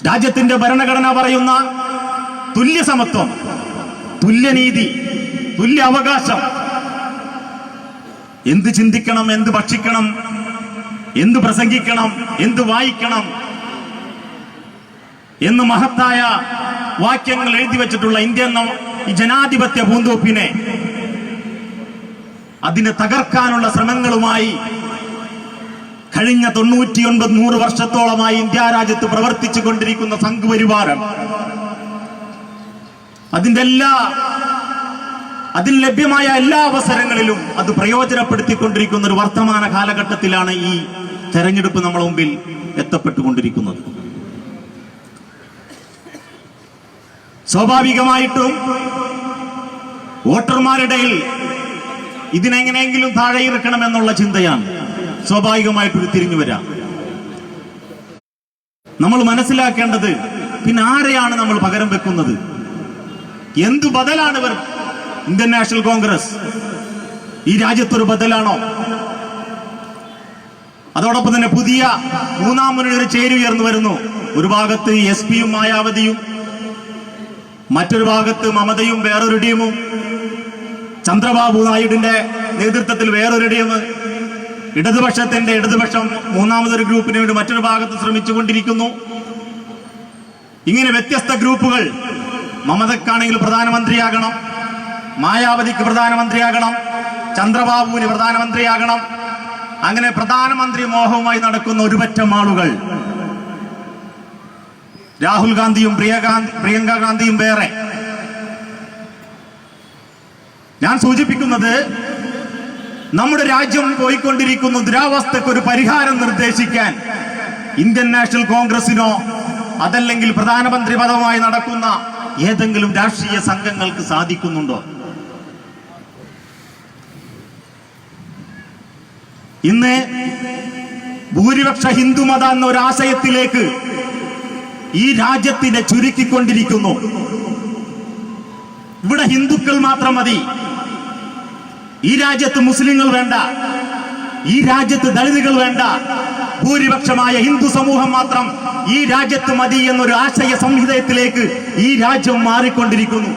രാജ്യത്തിന്റെ ഭരണഘടന പറയുന്ന തുല്യസമത്വം, തുല്യനീതി, തുല്യ അവകാശം, എന്ത് ചിന്തിക്കണം, എന്ത് ഭക്ഷിക്കണം, എന്ത് പ്രസംഗിക്കണം, എന്ത് വായിക്കണം എന്ന് മഹത്തായ വാക്യങ്ങൾ എഴുതി വച്ചിട്ടുള്ള ഇന്ത്യ എന്ന ഈ ജനാധിപത്യ പൂന്തോപ്പിനെ അതിനെ തകർക്കാനുള്ള ശ്രമങ്ങളുമായി കഴിഞ്ഞ 99-100 വർഷത്തോളമായി ഇന്ത്യ രാജ്യത്ത് പ്രവർത്തിച്ചു കൊണ്ടിരിക്കുന്ന സംഘപരിവാരം അതിൽ ലഭ്യമായ എല്ലാ അവസരങ്ങളിലും അത് പ്രയോജനപ്പെടുത്തിക്കൊണ്ടിരിക്കുന്ന ഒരു വർത്തമാന കാലഘട്ടത്തിലാണ് ഈ തെരഞ്ഞെടുപ്പ് നമ്മുടെ മുമ്പിൽ എത്തപ്പെട്ടുകൊണ്ടിരിക്കുന്നത്. സ്വാഭാവികമായിട്ടും വോട്ടർമാരുടെ ഇതിനെങ്ങനെയെങ്കിലും താഴെ ഇറക്കണമെന്നുള്ള ചിന്തയാണ് സ്വാഭാവികമായിട്ട് തിരിഞ്ഞു വരാം. നമ്മൾ മനസ്സിലാക്കേണ്ടത് പിന്നെ ആരെയാണ് നമ്മൾ പകരം വെക്കുന്നത്? എന്തു ബദലാണ് ഇവർ? ഇന്ത്യൻ നാഷണൽ കോൺഗ്രസ് ഈ രാജ്യത്തൊരു ബദലാണോ? അതോടൊപ്പം തന്നെ പുതിയ മൂന്നാം മുന്നണി ചേരി ഉയർന്നു വരുന്നു. ഒരു ഭാഗത്ത് SP-യും മായാവതിയും, മറ്റൊരു ഭാഗത്ത് മമതയും വേറൊരു ടീമും, ചന്ദ്രബാബു നായിഡുവിന്റെ നേതൃത്വത്തിൽ വേറൊരു ടീം, ഇടതുപക്ഷം മൂന്നാമതൊരു ഗ്രൂപ്പിന് വേണ്ടി മറ്റൊരു ഭാഗത്ത് ശ്രമിച്ചുകൊണ്ടിരിക്കുന്നു. ഇങ്ങനെ വ്യത്യസ്ത ഗ്രൂപ്പുകൾ. മമതക്കാണെങ്കിൽ പ്രധാനമന്ത്രിയാകണം, മായാവതിക്ക് പ്രധാനമന്ത്രിയാകണം, ചന്ദ്രബാബുവിന് പ്രധാനമന്ത്രിയാകണം. അങ്ങനെ പ്രധാനമന്ത്രി മോഹവുമായി നടക്കുന്ന ഒരുപറ്റം ആളുകൾ. രാഹുൽ ഗാന്ധിയും പ്രിയങ്ക ഗാന്ധിയും വേറെ. ഞാൻ സൂചിപ്പിക്കുന്നത് നമ്മുടെ രാജ്യം പോയിക്കൊണ്ടിരിക്കുന്ന ദുരാവസ്ഥയ്ക്ക് ഒരു പരിഹാരം നിർദ്ദേശിക്കാൻ ഇന്ത്യൻ നാഷണൽ കോൺഗ്രസിനോ അതല്ലെങ്കിൽ പ്രധാനമന്ത്രി പദവുമായി നടക്കുന്ന ഏതെങ്കിലും രാഷ്ട്രീയ സംഘങ്ങൾക്ക് സാധിക്കുന്നുണ്ടോ? ഇന്ന് ഭൂരിപക്ഷ ഹിന്ദുമത എന്ന ഒരു ആശയത്തിലേക്ക് ഈ രാജ്യത്തിനെ ചുരുക്കിക്കൊണ്ടിരിക്കുന്നു. ഇവിടെ ഹിന്ദുക്കൾ മാത്രം മതി, ഈ രാജ്യത്ത് മുസ്ലിങ്ങൾ വേണ്ട, ഈ രാജ്യത്ത് ദളിതുകൾ വേണ്ട, ഭൂരിപക്ഷമായ ഹിന്ദു സമൂഹം മാത്രം ഈ രാജ്യത്ത് മതി എന്നൊരു ആശയ സംഹിതത്തിലേക്ക് ഈ രാജ്യം മാറിക്കൊണ്ടിരിക്കുന്നു.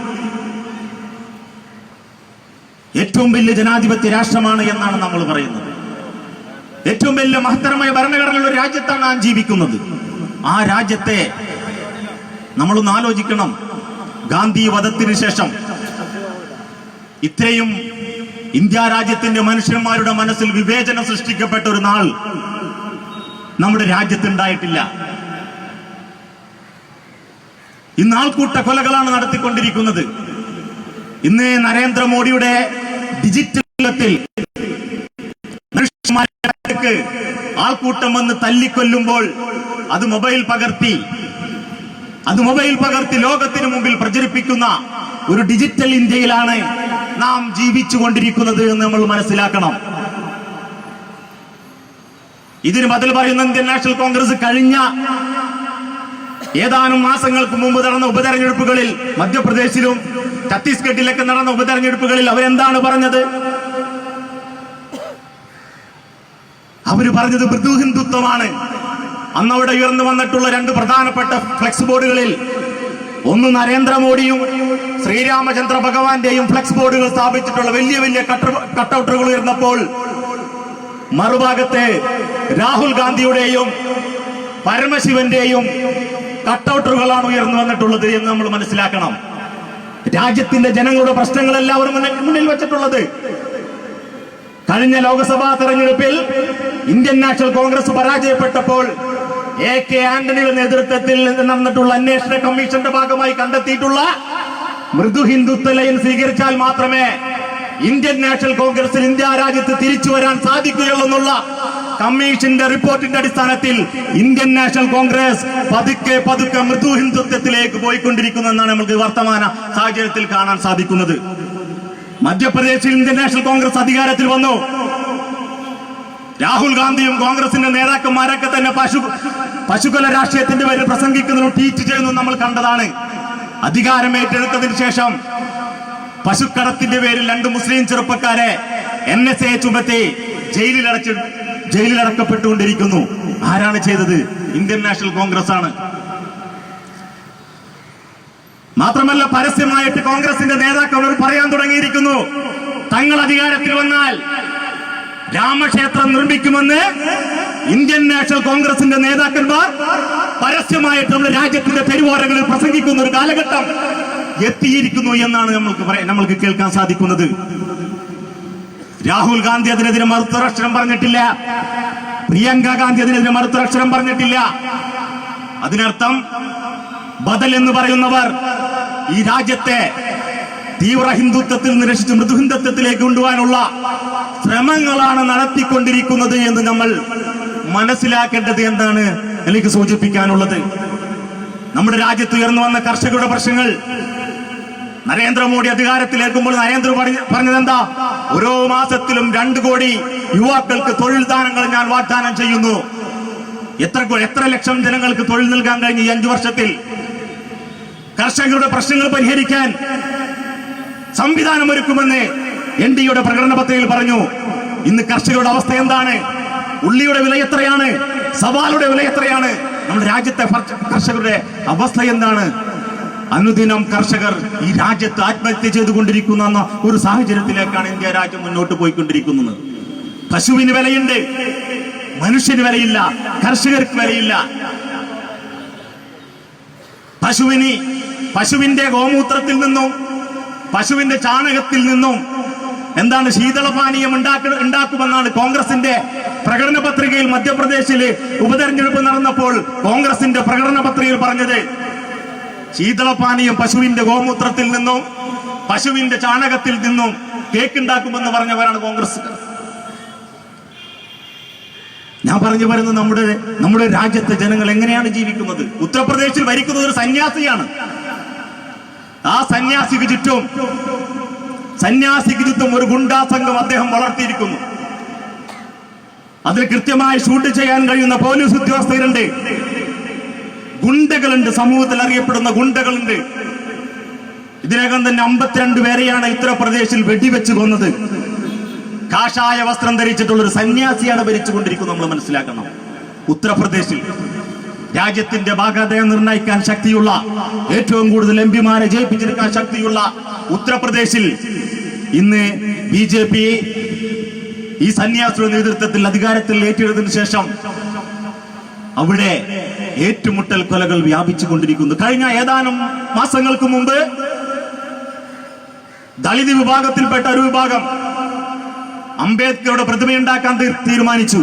ഏറ്റവും വലിയ ജനാധിപത്യ രാഷ്ട്രമാണ് എന്നാണ് നമ്മൾ പറയുന്നത്. ഏറ്റവും വലിയ മഹത്തരമായ ഭരണഘടനയുള്ള ഒരു രാജ്യത്താണ് നാം ജീവിക്കുന്നത്. ആ രാജ്യത്തെ നമ്മളൊന്ന് ആലോചിക്കണം. ഗാന്ധി വധത്തിന് ശേഷം ഇത്രയും ഇന്ത്യ രാജ്യത്തിന്റെ മനുഷ്യന്മാരുടെ മനസ്സിൽ വിവേചനം സൃഷ്ടിക്കപ്പെട്ട ഒരു നാൾ നമ്മുടെ രാജ്യത്തുണ്ടായിട്ടില്ല. ഇന്ന് ആൾക്കൂട്ട കൊലകളാണ് നടത്തിക്കൊണ്ടിരിക്കുന്നത്. ഇന്ന് നരേന്ദ്രമോദിയുടെ ഡിജിറ്റൽ യുഗത്തിൽ ആൾക്കൂട്ടം വന്ന് തല്ലിക്കൊല്ലുമ്പോൾ അത് മൊബൈൽ പകർത്തി ലോകത്തിന് മുമ്പിൽ പ്രചരിപ്പിക്കുന്ന ഒരു ഡിജിറ്റൽ ഇന്ത്യയിലാണ് നാം ജീവിച്ചുകൊണ്ടിരിക്കുന്നത് എന്ന് നമ്മൾ മനസ്സിലാക്കണം. ഇതിന് ബദൽ പറയുന്ന ഇന്ത്യൻ നാഷണൽ കോൺഗ്രസ് കഴിഞ്ഞ ഏതാനും മാസങ്ങൾക്ക് മുമ്പ് നടന്ന ഉപതെരഞ്ഞെടുപ്പുകളിൽ, മധ്യപ്രദേശിലും ഛത്തീസ്ഗഡിലൊക്കെ നടന്ന ഉപതെരഞ്ഞെടുപ്പുകളിൽ അവരെന്താണ് പറഞ്ഞത്? അവര് പറഞ്ഞത് മൃദു ഹിന്ദുത്വമാണ്. അന്നവിടെ ഉയർന്നു വന്നിട്ടുള്ള 2 പ്രധാനപ്പെട്ട ഫ്ലെക്സ് ബോർഡുകളിൽ ഒന്ന് നരേന്ദ്രമോദിയും ശ്രീരാമചന്ദ്ര ഭഗവാന്റെയും ഫ്ലെക്സ് ബോർഡുകൾ സ്ഥാപിച്ചിട്ടുള്ള വലിയ വലിയ കട്ടൗട്ടുകൾ ഉയർന്നപ്പോൾ മറുഭാഗത്ത് രാഹുൽ ഗാന്ധിയുടെയും പരമശിവന്റെയും കട്ടൗട്ടുകളാണ് ഉയർന്നു വന്നിട്ടുള്ളത് എന്ന് നമ്മൾ മനസ്സിലാക്കണം. രാജ്യത്തിന്റെ ജനങ്ങളുടെ പ്രശ്നങ്ങളല്ല അവർ മുന്നിൽ വെച്ചിട്ടുള്ളത്. കഴിഞ്ഞ ലോക്സഭാ തെരഞ്ഞെടുപ്പിൽ ഇന്ത്യൻ നാഷണൽ കോൺഗ്രസ് പരാജയപ്പെട്ടപ്പോൾ AK ആന്റണിയുടെ നേതൃത്വത്തിൽ നടന്നിട്ടുള്ള അന്വേഷണ കമ്മീഷന്റെ ഭാഗമായി കണ്ടെത്തിയിട്ടുള്ള മൃദു ഹിന്ദുത്വ ലൈൻ സ്വീകരിച്ചാൽ മാത്രമേ ഇന്ത്യൻ നാഷണൽ കോൺഗ്രസിൽ ഇന്ത്യ രാജ്യത്ത് തിരിച്ചു വരാൻ സാധിക്കുകയുള്ളൂ എന്നുള്ള കമ്മീഷന്റെ റിപ്പോർട്ടിന്റെ അടിസ്ഥാനത്തിൽ ഇന്ത്യൻ നാഷണൽ കോൺഗ്രസ് പതുക്കെ മൃദു ഹിന്ദുത്വത്തിലേക്ക് പോയിക്കൊണ്ടിരിക്കുന്നു എന്നാണ് നമുക്ക് വർത്തമാന സാഹചര്യത്തിൽ കാണാൻ സാധിക്കുന്നത്. മധ്യപ്രദേശിൽ ഇന്ത്യൻ നാഷണൽ കോൺഗ്രസ് അധികാരത്തിൽ വന്നു. രാഹുൽ ഗാന്ധിയും കോൺഗ്രസിന്റെ നേതാക്കന്മാരൊക്കെ തന്നെ പശുകൊല രാഷ്ട്രീയത്തിന്റെ പേരിൽ പ്രസംഗിക്കുന്നതും ട്വീറ്റ് ചെയ്യുന്നതും നമ്മൾ കണ്ടതാണ്. അധികാരം ഏറ്റെടുത്തതിന് ശേഷം പശുക്കടത്തിന്റെ പേരിൽ 2 മുസ്ലിം ചെറുപ്പക്കാരെ NSA ചുമത്തി ജയിലിലടക്കപ്പെട്ടുകൊണ്ടിരിക്കുന്നു. ആരാണ് ചെയ്തത്? ഇന്ത്യൻ നാഷണൽ കോൺഗ്രസ് ആണ്. മാത്രമല്ല പരസ്യമായിട്ട് കോൺഗ്രസിന്റെ നേതാക്കൾ പറയാൻ തുടങ്ങിയിരിക്കുന്നു, തങ്ങൾ അധികാരത്തിൽ വന്നാൽ രാമക്ഷേത്രം നിർമ്മിക്കുമെന്ന് ഇന്ത്യൻ നാഷണൽ കോൺഗ്രസിന്റെ നേതാക്കന്മാർ പരസ്യമായിട്ട് നമ്മുടെ രാജ്യത്തിന്റെ തെരുവോരങ്ങളിൽ പ്രസംഗിക്കുന്ന ഒരു കാലഘട്ടം എത്തിയിരിക്കുന്നു എന്നാണ് നമ്മൾക്ക് കേൾക്കാൻ സാധിക്കുന്നത്. രാഹുൽ ഗാന്ധി അതിനെതിരെ മറുത്തൊരക്ഷരം പറഞ്ഞിട്ടില്ല, പ്രിയങ്ക ഗാന്ധി അതിനെതിരെ മറുത്തൊരക്ഷരം പറഞ്ഞിട്ടില്ല. അതിനർത്ഥം ബദൽ എന്ന് പറയുന്നവർ ഈ രാജ്യത്തെ തീവ്ര ഹിന്ദുത്വത്തിൽ നിന്ന് രക്ഷിച്ച് മൃദുഹിന്ദുത്വത്തിലേക്ക് കൊണ്ടുപോകാനുള്ള ശ്രമങ്ങളാണ് നടത്തിക്കൊണ്ടിരിക്കുന്നത് എന്ന് നമ്മൾ മനസ്സിലാക്കേണ്ടത് എന്നാണ് എനിക്ക് സൂചിപ്പിക്കാനുള്ളത്. നമ്മുടെ രാജ്യത്ത് ഉയർന്നു വന്ന കർഷകരുടെ പ്രശ്നങ്ങൾ നരേന്ദ്രമോദി അധികാരത്തിലേക്കുമ്പോൾ നരേന്ദ്ര പറഞ്ഞത് എന്താ? ഓരോ മാസത്തിലും 2 കോടി യുവാക്കൾക്ക് തൊഴിൽ ദാനങ്ങൾ ഞാൻ വാഗ്ദാനം ചെയ്യുന്നു. എത്ര ലക്ഷം ജനങ്ങൾക്ക് തൊഴിൽ നൽകാൻ കഴിഞ്ഞു ഈ 5 വർഷത്തിൽ? കർഷകരുടെ പ്രശ്നങ്ങൾ പരിഹരിക്കാൻ സംവിധാനമൊരുക്കുമെന്ന് NDAയുടെ പ്രകടന പത്രികയിൽ പറഞ്ഞു. ഇന്ന് കർഷകരുടെ അവസ്ഥ എന്താണ്? ഉള്ളിയുടെ വില എത്രയാണ്? സവാളയുടെ വില എത്രയാണ്? നമ്മുടെ രാജ്യത്തെ കർഷകരുടെ അവസ്ഥ എന്താണ്? അനുദിനം കർഷകർ ഈ രാജ്യത്ത് ആത്മഹത്യ ചെയ്തുകൊണ്ടിരിക്കുന്ന ഒരു സാഹചര്യത്തിലേക്കാണ് ഇന്ത്യ രാജ്യം മുന്നോട്ട് പോയിക്കൊണ്ടിരിക്കുന്നത്. പശുവിന് വിലയുണ്ട്, മനുഷ്യന് വിലയില്ല, കർഷകർക്ക് വിലയില്ല. പശുവിന്റെ ഗോമൂത്രത്തിൽ നിന്നും പശുവിന്റെ ചാണകത്തിൽ നിന്നും എന്താണ് ശീതളപാനീയം ഉണ്ടാക്കുമെന്നാണ് കോൺഗ്രസിന്റെ പ്രകടന പത്രികയിൽ. മധ്യപ്രദേശില് ഉപതെരഞ്ഞെടുപ്പ് നടന്നപ്പോൾ കോൺഗ്രസിന്റെ പ്രകടന പത്രികയിൽ പറഞ്ഞത് ശീതളപാനീയം പശുവിന്റെ ഗോമൂത്രത്തിൽ നിന്നും പശുവിന്റെ ചാണകത്തിൽ നിന്നും കേക്ക് ഉണ്ടാക്കുമെന്ന് പറഞ്ഞവരാണ് കോൺഗ്രസ്. ഞാൻ പറഞ്ഞു വരുന്നത് നമ്മുടെ രാജ്യത്തെ ജനങ്ങൾ എങ്ങനെയാണ് ജീവിക്കുന്നത്? ഉത്തർപ്രദേശിൽ ഭരിക്കുന്നത് ഒരു സന്യാസിയാണ്. ആ സന്യാസിക്ക് ചുറ്റും ഒരു ഗുണ്ടാ സംഘം അദ്ദേഹം വളർത്തിയിരിക്കുന്നു. അതിൽ കൃത്യമായി ഷൂട്ട് ചെയ്യാൻ കഴിയുന്ന പോലീസ് ഉദ്യോഗസ്ഥരുണ്ട്, ഗുണ്ടകളുണ്ട്, സമൂഹത്തിൽ അറിയപ്പെടുന്ന ഗുണ്ടകളുണ്ട്. ഇതിനകം തന്നെ 52 പേരെയാണ് ഉത്തർപ്രദേശിൽ വെടിവെച്ച് കൊന്നത്. കാഷായ വസ്ത്രം ധരിച്ചിട്ടുള്ള ഒരു സന്യാസിയാണ് ഭരിച്ചുകൊണ്ടിരിക്കുന്നത്. നമ്മൾ മനസ്സിലാക്കണം, ഉത്തർപ്രദേശിൽ രാജ്യത്തിന്റെ ഭാഗധേയം നിർണ്ണയിക്കാൻ ശക്തിയുള്ള, ഏറ്റവും കൂടുതൽ എംപിമാരെ ജയിപ്പിച്ചെടുക്കാൻ ശക്തിയുള്ള ഉത്തർപ്രദേശിൽ ഇന്ന് BJP ഈ സന്യാസിയുടെ നേതൃത്വത്തിൽ അധികാരത്തിൽ ഏറ്റെടുത്തതിനു ശേഷം അവിടെ ഏറ്റുമുട്ടൽ കൊലകൾ വ്യാപിച്ചുകൊണ്ടിരിക്കുന്നു. കഴിഞ്ഞ ഏതാനും മാസങ്ങൾക്ക് മുമ്പ് ദളിത് വിഭാഗത്തിൽപ്പെട്ട ഒരു വിഭാഗം അംബേദ്കറുടെ പ്രതിമയുണ്ടാക്കാൻ തീരുമാനിച്ചു.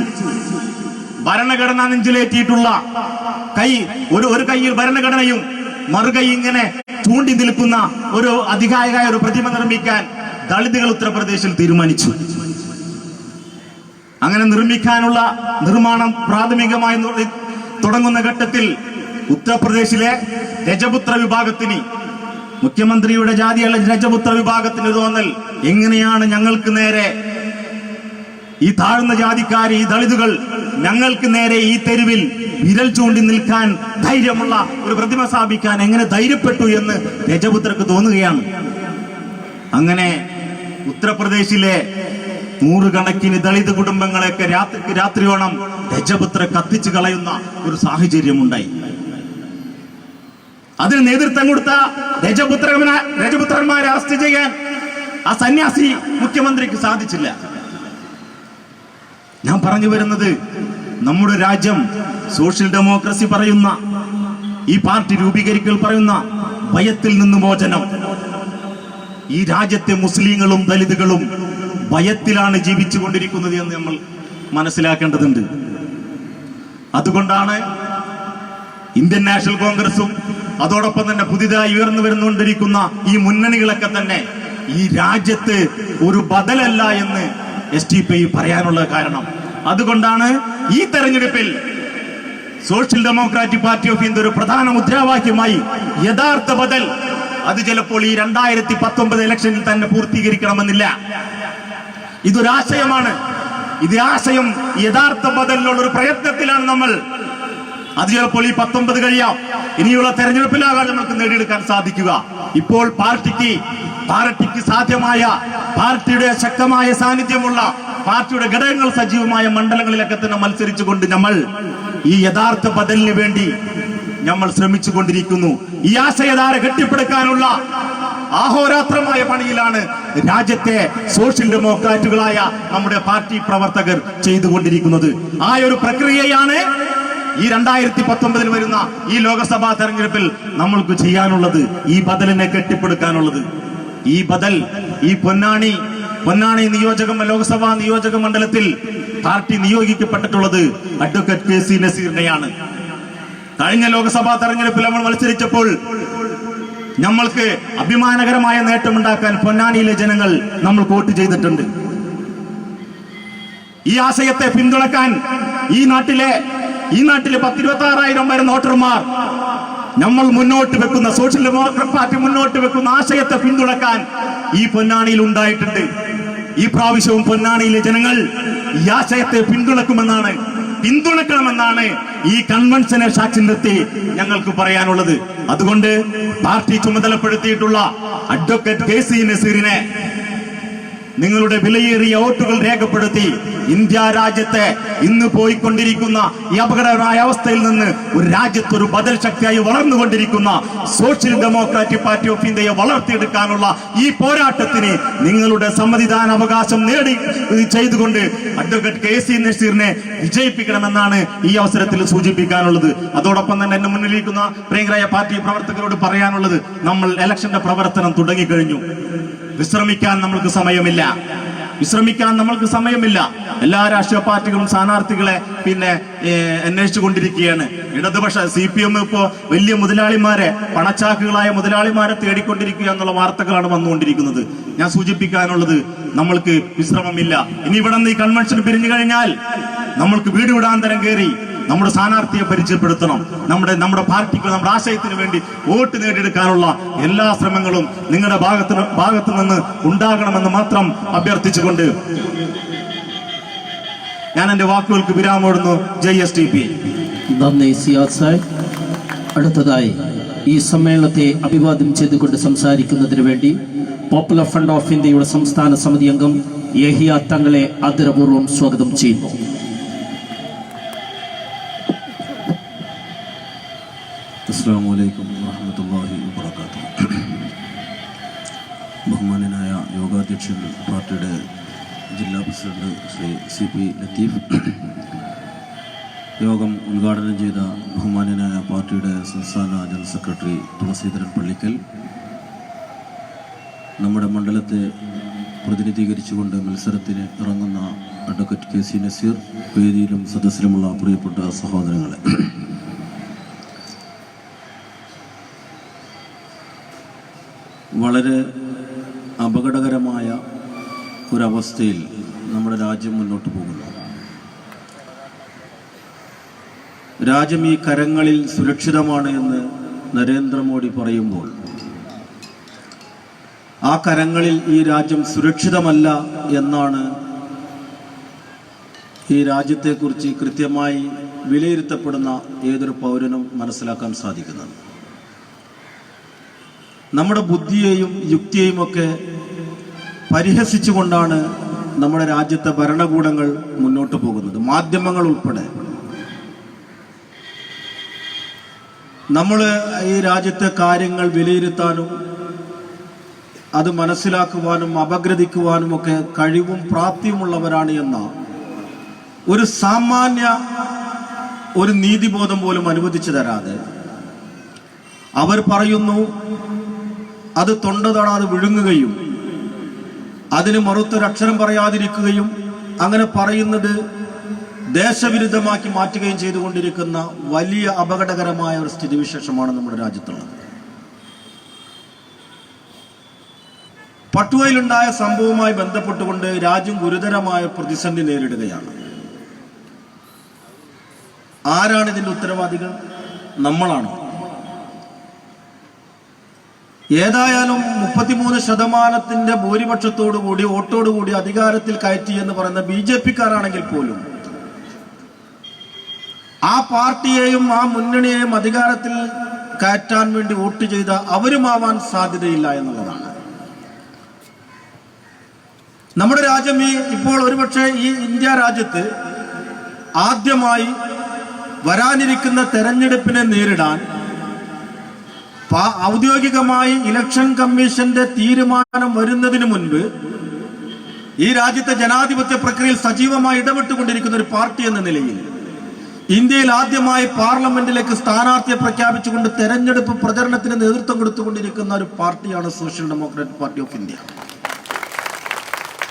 ഭരണഘടന നെഞ്ചിലേറ്റിയിട്ടുള്ള ഒരു കൈയിൽ ഭരണഘടനയും മറുകൈ ഇങ്ങനെ ചൂണ്ടി നിൽക്കുന്ന ഒരു അതികായകായ ഒരു പ്രതിമ നിർമ്മിക്കാൻ ദളിതുകൾ ഉത്തർപ്രദേശിൽ തീരുമാനിച്ചു. അങ്ങനെ നിർമ്മിക്കാനുള്ള നിർമ്മാണം പ്രാഥമികമായി തുടങ്ങുന്ന ഘട്ടത്തിൽ ഉത്തർപ്രദേശിലെ രജപുത്ര വിഭാഗത്തിന്, മുഖ്യമന്ത്രിയുടെ ജാതിയുള്ള രജപുത്ര വിഭാഗത്തിന് തോന്നൽ, എങ്ങനെയാണ് ഞങ്ങൾക്ക് നേരെ ഈ താഴ്ന്ന ജാതിക്കാര്, ഈ ദളിതുകൾ ഞങ്ങൾക്ക് നേരെ ഈ തെരുവിൽ വിരൽ ചൂണ്ടി നിൽക്കാൻ ധൈര്യമുള്ള ഒരു പ്രതിമ സ്ഥാപിക്കാൻ എങ്ങനെ ധൈര്യപ്പെട്ടു എന്ന് രജപുത്രക്ക് തോന്നുകയാണ്. അങ്ങനെ ഉത്തർപ്രദേശിലെ 100 കണക്കിന് ദളിത് കുടുംബങ്ങളെയൊക്കെ രാത്രിയോണം രജപുത്ര കത്തിച്ചു കളയുന്ന ഒരു സാഹചര്യമുണ്ടായി. അതിന് നേതൃത്വം കൊടുത്ത രജപുത്രന്മാരെ അറസ്റ്റ് ചെയ്യാൻ ആ സന്യാസി മുഖ്യമന്ത്രിക്ക് സാധിച്ചില്ല. ഞാൻ പറഞ്ഞു വരുന്നത്, നമ്മുടെ രാജ്യം സോഷ്യൽ ഡെമോക്രസി പറയുന്ന, ഈ പാർട്ടി രൂപീകരിക്കൽ പറയുന്ന ഭയത്തിൽ നിന്ന് മോചനം. ഈ രാജ്യത്തെ മുസ്ലിങ്ങളും ദലിതുകളും ഭയത്തിലാണ് ജീവിച്ചു കൊണ്ടിരിക്കുന്നത് എന്ന് നമ്മൾ മനസ്സിലാക്കേണ്ടതുണ്ട്. അതുകൊണ്ടാണ് ഇന്ത്യൻ നാഷണൽ കോൺഗ്രസും അതോടൊപ്പം തന്നെ പുതിയതായി ഉയർന്നു വരുന്നുകൊണ്ടിരിക്കുന്ന ഈ മുന്നണികളൊക്കെ തന്നെ ഈ രാജ്യത്ത് ഒരു ബദലല്ല എന്ന് SDPI പറയാനുള്ള കാരണം. അതുകൊണ്ടാണ് ഈ തെരഞ്ഞെടുപ്പിൽ social democratic party of India ഒരു പ്രധാന മുദ്രാവാക്യമായി യഥാർത്ഥ ബദൽ, അത് ചിലപ്പോൾ ഈ 2019 ഇലക്ഷനിൽ തന്നെ പൂർത്തീകരിക്കണമെന്നില്ല. ഇതൊരാശയമാണ്. ഇത് ആശയം യഥാർത്ഥ ബദലിനുള്ള ഒരു പ്രയത്നത്തിലാണ് നമ്മൾ. അത് ചിലപ്പോൾ ഈ 19 കഴിയാം, ഇനിയുള്ള തെരഞ്ഞെടുപ്പിലാകാൻ നമുക്ക് നേടിയെടുക്കാൻ സാധിക്കുക. ഇപ്പോൾ പാർട്ടിക്ക് സാധ്യമായ, പാർട്ടിയുടെ ശക്തമായ സാന്നിധ്യമുള്ള, പാർട്ടിയുടെ ഘടകങ്ങൾ സജീവമായ മണ്ഡലങ്ങളിലൊക്കെ തന്നെ മത്സരിച്ചുകൊണ്ട് നമ്മൾ ഈ യഥാർത്ഥ ബദലിന് വേണ്ടി നമ്മൾ ശ്രമിച്ചു കൊണ്ടിരിക്കുന്നു. ഈ ആശയധാര കെട്ടിപ്പടുക്കാനുള്ള അഹോരാത്രമായ പണിയിലാണ് രാജ്യത്തെ സോഷ്യൽ ഡെമോക്രാറ്റുകളായ നമ്മുടെ പാർട്ടി പ്രവർത്തകർ ചെയ്തുകൊണ്ടിരിക്കുന്നത്. ആ ഒരു പ്രക്രിയയാണ് ഈ 2019 വരുന്ന ഈ ലോക്സഭാ തെരഞ്ഞെടുപ്പിൽ നമ്മൾക്ക് ചെയ്യാനുള്ളത്, ഈ ബദലിനെ കെട്ടിപ്പടുക്കാനുള്ളത്. ഈ ബദൽ, ഈ പൊന്നാനി ലോക്സഭാ നിയോജക മണ്ഡലത്തിൽ പാർട്ടി നിയോഗിക്കപ്പെട്ടിട്ടുള്ളത് അഡ്വക്കേറ്റ് KC നസീറിനെയാണ്. കഴിഞ്ഞ ലോക്സഭാ തെരഞ്ഞെടുപ്പിൽ നമ്മൾ മത്സരിച്ചപ്പോൾ നമ്മൾക്ക് അഭിമാനകരമായ നേട്ടമുണ്ടാക്കാൻ പൊന്നാനിയിലെ ജനങ്ങൾ നമ്മൾ വോട്ട് ചെയ്തിട്ടുണ്ട്. ഈ ആശയത്തെ പിന്തുണക്കാൻ ഈ നാട്ടിലെ 10,26,000 വരുന്ന വോട്ടർമാർ നമ്മൾ മുന്നോട്ട് വെക്കുന്ന സോഷ്യൽ ഡെമോക്രാറ്റ് പാർട്ടി മുന്നോട്ട് വെക്കുന്ന ആശയത്തെ പിന്തുണക്കാൻ ഈ പൊന്നാനിയിൽ ഉണ്ടായിട്ടുണ്ട്. ഈ പ്രാവശ്യവും പൊന്നാനിയിലെ ജനങ്ങൾ ഈ ആശയത്തെ പിന്തുണക്കണമെന്നാണ് ഈ കൺവെൻഷനെ സാക്ഷി നിർത്തി ഞങ്ങൾക്ക് പറയാനുള്ളത്. അതുകൊണ്ട് പാർട്ടി ചുമതലപ്പെടുത്തിയിട്ടുള്ള അഡ്വക്കേറ്റ് KC നസീറിനെ നിങ്ങളുടെ വിലയേറിയ വോട്ടുകൾ രേഖപ്പെടുത്തി ഇന്ത്യ രാജ്യത്തെ ഇന്ന് പോയിക്കൊണ്ടിരിക്കുന്ന ഈ അപകടകരമായ അവസ്ഥയിൽ നിന്ന് ഒരു രാജ്യത്ത് ഒരു ബദൽ ശക്തിയായി വളർന്നുകൊണ്ടിരിക്കുന്ന സോഷ്യൽ ഡെമോക്രാറ്റിക് പാർട്ടി ഓഫ് ഇന്ത്യയെ വളർത്തിയെടുക്കാനുള്ള ഈ പോരാട്ടത്തിന് നിങ്ങളുടെ സമ്മതിദാന അവകാശം ചെയ്തുകൊണ്ട് അഡ്വക്കേറ്റ് KC നസീറിനെ വിജയിപ്പിക്കണമെന്നാണ് ഈ അവസരത്തിൽ സൂചിപ്പിക്കാനുള്ളത്. അതോടൊപ്പം തന്നെ എന്നെ മുന്നിലിരിക്കുന്ന പ്രിയങ്കരായ പാർട്ടി പ്രവർത്തകരോട് പറയാനുള്ളത്, നമ്മൾ ഇലക്ഷന്റെ പ്രവർത്തനം തുടങ്ങിക്കഴിഞ്ഞു. വിശ്രമിക്കാൻ നമ്മൾക്ക് സമയമില്ല. എല്ലാ രാഷ്ട്രീയ പാർട്ടികളും സ്ഥാനാർത്ഥികളെ അന്വേഷിച്ചു കൊണ്ടിരിക്കുകയാണ്. ഇടതുപക്ഷ CPM ഇപ്പോ വലിയ മുതലാളിമാരെ, പണച്ചാക്കുകളായ മുതലാളിമാരെ തേടിക്കൊണ്ടിരിക്കുക എന്നുള്ള വാർത്തകളാണ് വന്നുകൊണ്ടിരിക്കുന്നത്. ഞാൻ സൂചിപ്പിക്കാനുള്ളത്, നമ്മൾക്ക് വിശ്രമമില്ല. ഇനി ഇവിടെ നിന്ന് ഈ കൺവെൻഷൻ പിരിഞ്ഞു കഴിഞ്ഞാൽ നമ്മൾക്ക് വീട് വിടാന്തരം കയറി നമ്മുടെ സ്ഥാനാർത്ഥിയെ പരിചയപ്പെടുത്തണം. നമ്മുടെ പാർട്ടിക്ക്, നമ്മുടെ ആശയത്തിന് വേണ്ടി വോട്ട് നേടിയെടുക്കാനുള്ള എല്ലാ ശ്രമങ്ങളും നിങ്ങളുടെ ഭാഗത്ത് നിന്ന് ഉണ്ടാകണമെന്ന് മാത്രം അഭ്യർത്ഥിച്ചുകൊണ്ട് ഞാൻ എന്റെ വാക്കുകൾക്ക് വിരാമമിടുന്നു. JSTP. നന്ദി സിയാദ് സാഹിബ്. അടുത്തതായി ഈ സമ്മേളനത്തെ അഭിവാദ്യം ചെയ്തുകൊണ്ട് സംസാരിക്കുന്നതിന് വേണ്ടി പോപ്പുലർ ഫ്രണ്ട് ഓഫ് ഇന്ത്യയുടെ സംസ്ഥാന സമിതി അംഗം യഹിയ തങ്ങളെ ആദരപൂർവ്വം സ്വാഗതം ചെയ്യുന്നു. അസ്സലാമു അലൈക്കും വറഹ്മത്തുള്ളാഹി വബറകാതുഹു. ബഹുമാനനായ യോഗാധ്യക്ഷൻ, പാർട്ടിയുടെ ജില്ലാ പ്രസിഡന്റ് ശ്രീ CP ലത്തീഫ്, യോഗം ഉദ്ഘാടനം ചെയ്ത ബഹുമാനനായ പാർട്ടിയുടെ സംസ്ഥാന ജനറൽ സെക്രട്ടറി തുളസീധരൻ പള്ളിക്കൽ, നമ്മുടെ മണ്ഡലത്തെ പ്രതിനിധീകരിച്ചുകൊണ്ട് മത്സരത്തിന് ഇറങ്ങുന്ന അഡ്വക്കേറ്റ് KC നസീർ, വേദിയിലും സദസ്സിലുമുള്ള പ്രിയപ്പെട്ട സഹോദരങ്ങളെ, വളരെ അപകടകരമായ ഒരവസ്ഥയിൽ നമ്മുടെ രാജ്യം മുന്നോട്ട് പോകുന്നു. രാജ്യം ഈ കരങ്ങളിൽ സുരക്ഷിതമാണ് എന്ന് നരേന്ദ്രമോദി പറയുമ്പോൾ ആ കരങ്ങളിൽ ഈ രാജ്യം സുരക്ഷിതമല്ല എന്നാണ് ഈ രാജ്യത്തെക്കുറിച്ച് കൃത്യമായി വിലയിരുത്തപ്പെടുന്ന ഏതൊരു പൗരനും മനസ്സിലാക്കാൻ സാധിക്കുന്നത്. നമ്മുടെ ബുദ്ധിയെയും യുക്തിയെയും ഒക്കെ പരിഹസിച്ചുകൊണ്ടാണ് നമ്മുടെ രാജ്യത്തെ ഭരണകൂടങ്ങൾ മുന്നോട്ട് പോകുന്നത്, മാധ്യമങ്ങൾ ഉൾപ്പെടെ. നമ്മൾ ഈ രാജ്യത്തെ കാര്യങ്ങൾ വിലയിരുത്താനും അത് മനസ്സിലാക്കുവാനും അപഗ്രഥിക്കുവാനും ഒക്കെ കഴിവും പ്രാപ്തിയുമുള്ളവരാണ് എന്ന ഒരു സാമാന്യ ഒരു നീതിബോധം പോലും അനുവദിച്ചു തരാതെ അവർ പറയുന്നു, അത് തൊണ്ട തൊടാതെ വിഴുങ്ങുകയും അതിന് മറുത്തൊരക്ഷരം പറയാതിരിക്കുകയും അങ്ങനെ പറയുന്നത് ദേശവിരുദ്ധമാക്കി മാറ്റുകയും ചെയ്തുകൊണ്ടിരിക്കുന്ന വലിയ അപകടകരമായ ഒരു സ്ഥിതിവിശേഷമാണ് നമ്മുടെ രാജ്യത്തുള്ളത്. പട്വയിലുണ്ടായ സംഭവവുമായി ബന്ധപ്പെട്ടുകൊണ്ട് രാജ്യം ഗുരുതരമായ പ്രതിസന്ധി നേരിടുകയാണ്. ആരാണ് ഇതിന്റെ ഉത്തരവാദികൾ? നമ്മളാണ്. ഏതായാലും 33% ഭൂരിപക്ഷത്തോടുകൂടി വോട്ടോടുകൂടി അധികാരത്തിൽ കയറ്റി എന്ന് പറയുന്ന BJP-ക്കാരാണെങ്കിൽ പോലും ആ പാർട്ടിയെയും ആ മുന്നണിയെയും അധികാരത്തിൽ കയറ്റാൻ വേണ്ടി വോട്ട് ചെയ്ത അവരുമാവാൻ സാധ്യതയില്ല എന്നുള്ളതാണ്. നമ്മുടെ രാജ്യം ഇപ്പോൾ ഒരുപക്ഷെ ഈ ഇന്ത്യ രാജ്യത്ത് ആദ്യമായി വരാനിരിക്കുന്ന തെരഞ്ഞെടുപ്പിനെ നേരിടാൻ ഔദ്യോഗികമായി ഇലക്ഷൻ കമ്മീഷന്റെ തീരുമാനം വരുന്നതിന് മുൻപ് ഈ രാജ്യത്തെ ജനാധിപത്യ പ്രക്രിയയിൽ സജീവമായി ഇടപെട്ടുകൊണ്ടിരിക്കുന്ന ഒരു പാർട്ടി എന്ന നിലയിൽ ഇന്ത്യയിൽ ആദ്യമായി പാർലമെന്റിലേക്ക് സ്ഥാനാർത്ഥിയെ പ്രഖ്യാപിച്ചുകൊണ്ട് തെരഞ്ഞെടുപ്പ് പ്രചരണത്തിന് നേതൃത്വം കൊടുത്തുകൊണ്ടിരിക്കുന്ന ഒരു പാർട്ടിയാണ് social democratic party of India.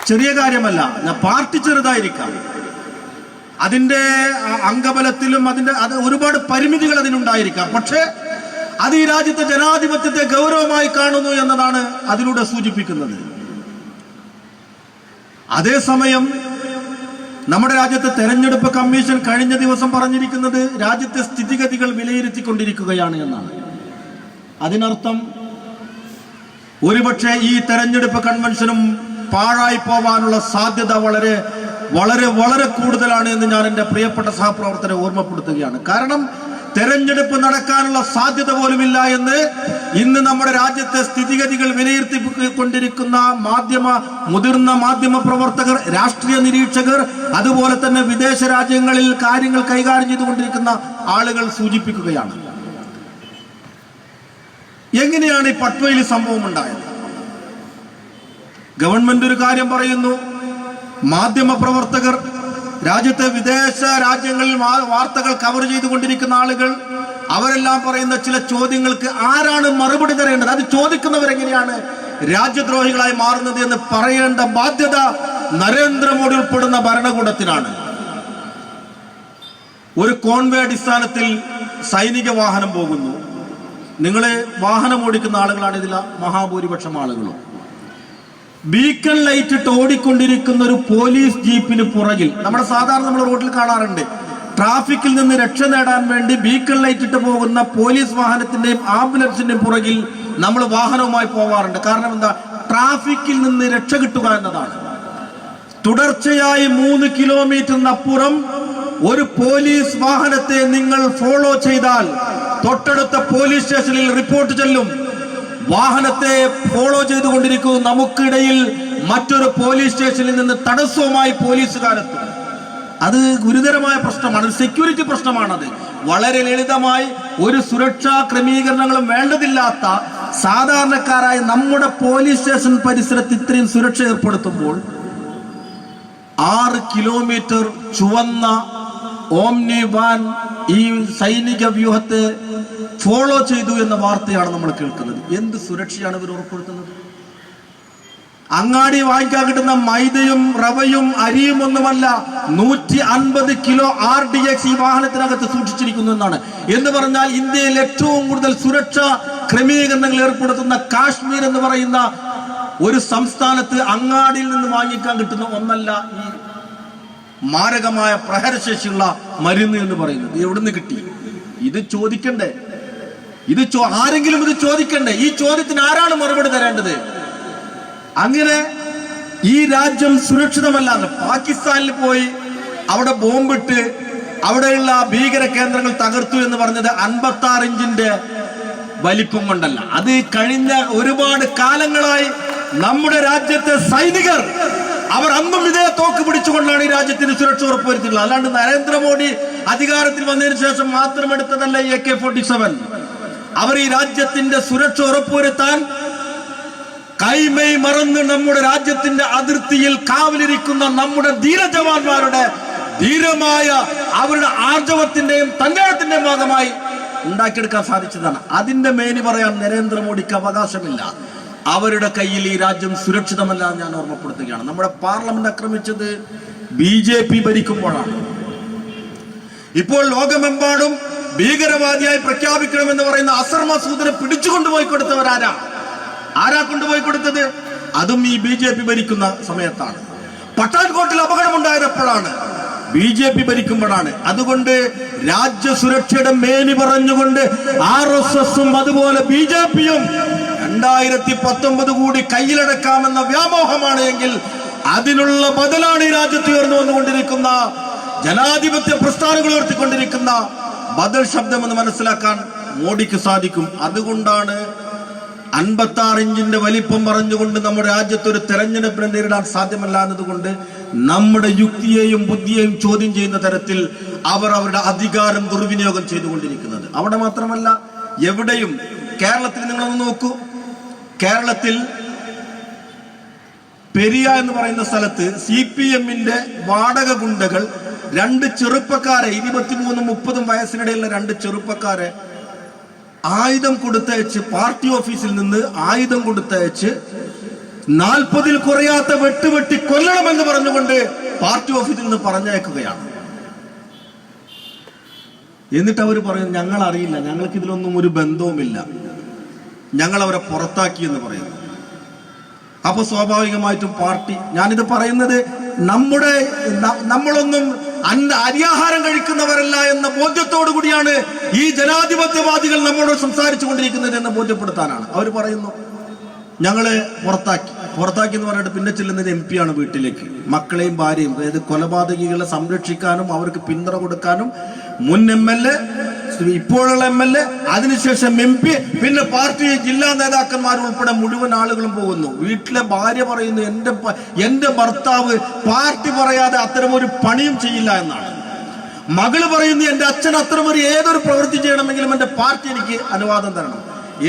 ചെറിയ കാര്യമല്ല. പാർട്ടി ചെറുതായിരിക്കാം, അതിന്റെ അംഗബലത്തിലും അത് ഒരുപാട് പരിമിതികൾ അതിനുണ്ടായിരിക്കാം, പക്ഷേ അത് ഈ രാജ്യത്തെ ജനാധിപത്യത്തെ ഗൗരവമായി കാണുന്നു എന്നതാണ് അതിലൂടെ സൂചിപ്പിക്കുന്നത്. അതേസമയം നമ്മുടെ രാജ്യത്തെ തെരഞ്ഞെടുപ്പ് കമ്മീഷൻ കഴിഞ്ഞ ദിവസം പറഞ്ഞിരിക്കുന്നത് രാജ്യത്തെ സ്ഥിതിഗതികൾ വിലയിരുത്തിക്കൊണ്ടിരിക്കുകയാണ് എന്നാണ്. അതിനർത്ഥം ഒരുപക്ഷെ ഈ തെരഞ്ഞെടുപ്പ് കൺവെൻഷനും പാഴായി പോവാനുള്ള സാധ്യത വളരെ വളരെ വളരെ കൂടുതലാണ് എന്ന് ഞാൻ എൻ്റെ പ്രിയപ്പെട്ട സഹപ്രവർത്തകരെ ഓർമ്മപ്പെടുത്തുകയാണ്. കാരണം തെരഞ്ഞെടുപ്പ് നടക്കാനുള്ള സാധ്യത പോലുമില്ല എന്ന് ഇന്ന് നമ്മുടെ രാജ്യത്തെ സ്ഥിതിഗതികൾ വിലയിരുത്തിക്കൊണ്ടിരിക്കുന്ന മുതിർന്ന മാധ്യമ പ്രവർത്തകർ, രാഷ്ട്രീയ നിരീക്ഷകർ, അതുപോലെ തന്നെ വിദേശ രാജ്യങ്ങളിൽ കാര്യങ്ങൾ കൈകാര്യം ചെയ്തുകൊണ്ടിരിക്കുന്ന ആളുകൾ സൂചിപ്പിക്കുകയാണ്. എങ്ങനെയാണ് ഈ പട്വയിൽ സംഭവം ഉണ്ടായത്? ഗവൺമെന്റ് ഒരു കാര്യം പറയുന്നു, മാധ്യമ പ്രവർത്തകർ, രാജ്യത്തെ വിദേശ രാജ്യങ്ങളിൽ വാർത്തകൾ കവർ ചെയ്തുകൊണ്ടിരിക്കുന്ന ആളുകൾ, അവരെല്ലാം പറയുന്ന ചില ചോദ്യങ്ങൾക്ക് ആരാണ് മറുപടി തരേണ്ടത്, അത് ചോദിക്കുന്നവരെങ്ങനെയാണ് രാജ്യദ്രോഹികളായി മാറുന്നത് എന്ന് പറയേണ്ട ബാധ്യത നരേന്ദ്രമോദി ഉൾപ്പെടുന്ന ഭരണകൂടത്തിനാണ്. ഒരു കോൺവേ അടിസ്ഥാനത്തിൽ സൈനിക വാഹനം പോകുന്നു. നിങ്ങളെ വാഹനം ഓടിക്കുന്ന ആളുകളാണ് ഇതിൽ മഹാഭൂരിപക്ഷം ആളുകളും. ബീക്കൺ ലൈറ്റ് ഇട്ട് ഓടിക്കൊണ്ടിരിക്കുന്ന ഒരു പോലീസ് ജീപ്പിന് പുറകിൽ, നമ്മൾ റോഡിൽ കാണാറുണ്ട്, ട്രാഫിക്കിൽ നിന്ന് രക്ഷ നേടാൻ വേണ്ടി ബീക്കൺ ലൈറ്റ് ഇട്ട് പോകുന്ന പോലീസ് വാഹനത്തിന്റെയും ആംബുലൻസിന്റെയും പുറകിൽ നമ്മൾ വാഹനവുമായി പോവാറുണ്ട്. കാരണം എന്താ? ട്രാഫിക്കിൽ നിന്ന് രക്ഷ കിട്ടുക എന്നതാണ്. തുടർച്ചയായി 3 കിലോമീറ്ററിനപ്പുറം ഒരു പോലീസ് വാഹനത്തെ നിങ്ങൾ ഫോളോ ചെയ്താൽ തൊട്ടടുത്ത പോലീസ് സ്റ്റേഷനിൽ റിപ്പോർട്ട് ചെല്ലും. വാഹനത്തെ ഫോളോ ചെയ്തുകൊണ്ടിരിക്കുന്നു, നമുക്കിടയിൽ മറ്റൊരു പോലീസ് സ്റ്റേഷനിൽ നിന്ന് തടസ്സവുമായി പോലീസുകാരെത്തും. അത് ഗുരുതരമായ പ്രശ്നമാണ്, സെക്യൂരിറ്റി പ്രശ്നമാണത്. വളരെ ലളിതമായി ഒരു സുരക്ഷാ ക്രമീകരണങ്ങളും വേണ്ടതില്ലാത്ത സാധാരണക്കാരായ നമ്മുടെ പോലീസ് സ്റ്റേഷൻ പരിസരത്ത് ഇത്രയും സുരക്ഷ ഏർപ്പെടുത്തുമ്പോൾ 6 കിലോമീറ്റർ ചുവന്ന ഓംനി വാൻ ഈ സൈനിക വ്യൂഹത്തെ ഫോളോ ചെയ്തു എന്ന വാർത്തയാണ് നമ്മൾ കേൾക്കുന്നത്. എന്ത് സുരക്ഷയാണ് ഇവർ ഉറപ്പുവരുത്തുന്നത്? അങ്ങാടി വാങ്ങിക്കാൻ കിട്ടുന്ന മൈദയും റവയും അരിയും ഒന്നുമല്ല, 150 കിലോ RDX ഈ വാഹനത്തിനകത്ത് സൂക്ഷിച്ചിരിക്കുന്നു എന്നാണ്. എന്ന് പറഞ്ഞാൽ ഇന്ത്യയിൽ ഏറ്റവും കൂടുതൽ സുരക്ഷാ ക്രമീകരണങ്ങൾ ഏർപ്പെടുത്തുന്ന കാശ്മീർ എന്ന് പറയുന്ന ഒരു സംസ്ഥാനത്ത് അങ്ങാടിയിൽ നിന്ന് വാങ്ങിക്കാൻ കിട്ടുന്ന ഒന്നല്ല ഈ മാരകമായ പ്രഹരശേഷിയുള്ള മരുന്ന് എന്ന് പറയുന്നത്. എവിടുന്ന് കിട്ടി? ഇത് ചോദിക്കണ്ടേ? ആരെങ്കിലും ഇത് ചോദിക്കണ്ടേ? ഈ ചോദ്യത്തിന് ആരാണ് മറുപടി തരേണ്ടത്? അങ്ങനെ ഈ രാജ്യം സുരക്ഷിതമല്ല. പാകിസ്ഥാനിൽ പോയി അവിടെ ബോംബിട്ട് അവിടെയുള്ള ഭീകര കേന്ദ്രങ്ങൾ തകർത്തു എന്ന് പറഞ്ഞത് 56 ഇഞ്ചിന്റെ വലിപ്പം കൊണ്ടല്ല. അത് കഴിഞ്ഞ ഒരുപാട് കാലങ്ങളായി നമ്മുടെ രാജ്യത്തെ സൈനികർ അവർ അന്നും ഇതേ തോക്ക് പിടിച്ചുകൊണ്ടാണ് ഈ രാജ്യത്തിന് സുരക്ഷ ഉറപ്പുവരുത്തിയിട്ടുള്ളത്. അല്ലാണ്ട് നരേന്ദ്രമോദി അധികാരത്തിൽ വന്നതിന് ശേഷം മാത്രം എടുത്തതല്ല ഈ AK-47. അവർ ഈ രാജ്യത്തിന്റെ സുരക്ഷ ഉറപ്പുവരുത്താൻ കൈമൈ മറന്ന് നമ്മുടെ രാജ്യത്തിന്റെ അതിർത്തിയിൽ കാവലിരിക്കുന്ന നമ്മുടെ ധീരജവാന്മാരുടെ ധീരമായ അവരുടെ ആർജവത്തിന്റെയും തന്റെയും ഭാഗമായി ഉണ്ടാക്കിയെടുക്കാൻ സാധിച്ചതാണ്. അതിന്റെ മേനി പറയാൻ നരേന്ദ്രമോദിക്ക് അവകാശമില്ല. അവരുടെ കയ്യിൽ ഈ രാജ്യം സുരക്ഷിതമല്ല ഞാൻ ഓർമ്മപ്പെടുത്തുകയാണ്. നമ്മുടെ പാർലമെന്റ് ആക്രമിച്ചത് BJP ഭരിക്കുമ്പോഴാണ്. ഇപ്പോൾ ലോകമെമ്പാടും ഭീകരവാദിയായി പ്രഖ്യാപിക്കണമെന്ന് പറയുന്ന അസർ മസൂദിനെ പിടിച്ചുകൊണ്ടുപോയി കൊടുത്തവരാരാ? ആരാ കൊണ്ടുപോയി കൊടുത്തത്? അതും ഈ BJP ഭരിക്കുന്ന സമയത്താണ്. പട്ടാൻകോട്ടിൽ അപകടമുണ്ടായത് എപ്പോഴാണ്? BJP ഭരിക്കുമ്പോഴാണ്. അതുകൊണ്ട് രാജ്യസുരക്ഷയുടെ മേനി പറഞ്ഞുകൊണ്ട് RSSും അതുപോലെ BJPയും 2019 കൂടി കയ്യിലടക്കാമെന്ന വ്യാമോഹമാണ് എങ്കിൽ അതിനുള്ള ബദലാണ് ഈ രാജ്യത്ത് ഉയർന്നു വന്നുകൊണ്ടിരിക്കുന്ന ജനാധിപത്യ പ്രസ്ഥാനങ്ങൾ ഉയർത്തിക്കൊണ്ടിരിക്കുന്ന ബദൽ ശബ്ദമെന്ന് മനസ്സിലാക്കാൻ മോഡിക്ക് സാധിക്കും. അതുകൊണ്ടാണ് 56 ഇഞ്ചിന്റെ വലിപ്പം പറഞ്ഞുകൊണ്ട് നമ്മുടെ രാജ്യത്ത് ഒരു തെരഞ്ഞെടുപ്പിനെ നേരിടാൻ സാധ്യമല്ല എന്നതുകൊണ്ട് നമ്മുടെ യുക്തിയെയും ബുദ്ധിയെയും ചോദ്യം ചെയ്യുന്ന തരത്തിൽ അവർ അവരുടെ അധികാരം ദുർവിനിയോഗം ചെയ്തുകൊണ്ടിരിക്കുന്നത്. അവിടെ മാത്രമല്ല, എവിടെയും കേരളത്തിൽ നിങ്ങളൊന്ന് നോക്കൂ. കേരളത്തിൽ പെരിയ എന്ന് പറയുന്ന സ്ഥലത്ത് CPM-ന്റെ വാടക ഗുണ്ടകൾ 2 ചെറുപ്പക്കാരെ 23-30 വയസ്സിനിടയിലുള്ള 2 ചെറുപ്പക്കാരെ ആയുധം കൊടുത്തയച്ച്, പാർട്ടി ഓഫീസിൽ നിന്ന് ആയുധം കൊടുത്തയച്ച് 40-ൽ കുറയാത്ത വെട്ടി കൊല്ലണമെന്ന് പറഞ്ഞുകൊണ്ട് പാർട്ടി ഓഫീസിൽ നിന്ന് പറഞ്ഞയക്കുകയാണ്. എന്നിട്ട് അവർ പറയുന്നു, ഞങ്ങൾ അറിയില്ല, ഞങ്ങൾക്ക് ഇതിലൊന്നും ഒരു ബന്ധവുമില്ല, ഞങ്ങൾ അവരെ പുറത്താക്കി എന്ന് പറയുന്നു. അപ്പൊ സ്വാഭാവികമായിട്ടും പാർട്ടി, ഞാനിത് പറയുന്നത് നമ്മളൊന്നും അരിയാഹാരം കഴിക്കുന്നവരല്ല എന്ന ബോധ്യത്തോടു കൂടിയാണ് ഈ ജനാധിപത്യവാദികൾ നമ്മളോട് സംസാരിച്ചു കൊണ്ടിരിക്കുന്നത് എന്ന് ബോധ്യപ്പെടുത്താനാണ്. അവർ പറയുന്നു ഞങ്ങള് പുറത്താക്കി എന്ന് പറഞ്ഞിട്ട് പിന്നെ ചെല്ലുന്നത് MP ആണ് വീട്ടിലേക്ക്. മക്കളെയും ഭാര്യയും, അതായത് കൊലപാതകികളെ സംരക്ഷിക്കാനും അവർക്ക് പിന്തുണ കൊടുക്കാനും മുൻ MLA, ഇപ്പോഴുള്ള MLA, അതിനുശേഷം MP, പിന്നെ പാർട്ടി ജില്ലാ നേതാക്കന്മാർ ഉൾപ്പെടെ മുഴുവൻ ആളുകളും പോകുന്നു. വീട്ടിലെ ഭാര്യ പറയുന്നു, എന്റെ ഭർത്താവ് പാർട്ടി പറയാതെ അത്തരമൊരു പണിയും ചെയ്യില്ല എന്നാണ്. മകള് പറയുന്നു, എന്റെ അച്ഛൻ അത്തരമൊരു ഏതൊരു പ്രവൃത്തി ചെയ്യണമെങ്കിലും എന്റെ പാർട്ടി എനിക്ക് അനുവാദം തരണം.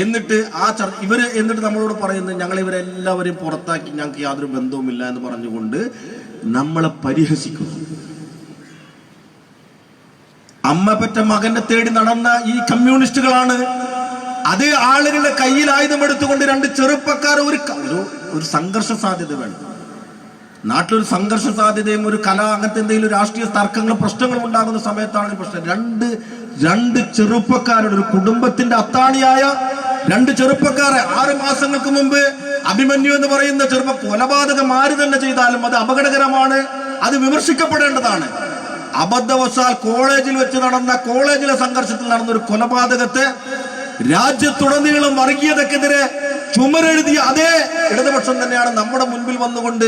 എന്നിട്ട് എന്നിട്ട് നമ്മളോട് പറയുന്നത്, ഞങ്ങൾ ഇവരെല്ലാവരെയും പുറത്താക്കി, ഞങ്ങൾക്ക് യാതൊരു ബന്ധവുമില്ല എന്ന് പറഞ്ഞുകൊണ്ട് നമ്മളെ പരിഹസിക്കുന്നു. അമ്മ പെറ്റ മകനെ തേടി നടന്ന ഈ കമ്മ്യൂണിസ്റ്റുകളാണ് അതേ ആളുകളുടെ കയ്യിൽ ആയുധമെടുത്തുകൊണ്ട് 2 ചെറുപ്പക്കാർ ഒരു സംഘർഷ സാധ്യത വേണം. നാട്ടിലൊരു സംഘർഷ സാധ്യതയും ഒരു അങ്ങനത്തെ എന്തെങ്കിലും രാഷ്ട്രീയ തർക്കങ്ങളും പ്രശ്നങ്ങളും ഉണ്ടാകുന്ന സമയത്താണ് പ്രശ്നം. 2 ചെറുപ്പക്കാരുടെ, ഒരു കുടുംബത്തിന്റെ അത്താണിയായ 2 ചെറുപ്പക്കാരെ 6 മാസങ്ങൾക്ക് മുമ്പ് അഭിമന്യു എന്ന് പറയുന്ന കൊലപാതകം ആര് തന്നെ ചെയ്താലും അത് അപകടകരമാണ്, അത് വിമർശിക്കപ്പെടേണ്ടതാണ്. അബദ്ധവശാൽ കോളേജിലെ സംഘർഷത്തിൽ നടന്ന ഒരു കൊലപാതകത്തെ രാജ്യത്തുടനീളം വർഗീയതക്കെതിരെ ചുമരെഴുതിയ അതേ ഇടതുപക്ഷം തന്നെയാണ് നമ്മുടെ മുൻപിൽ വന്നുകൊണ്ട്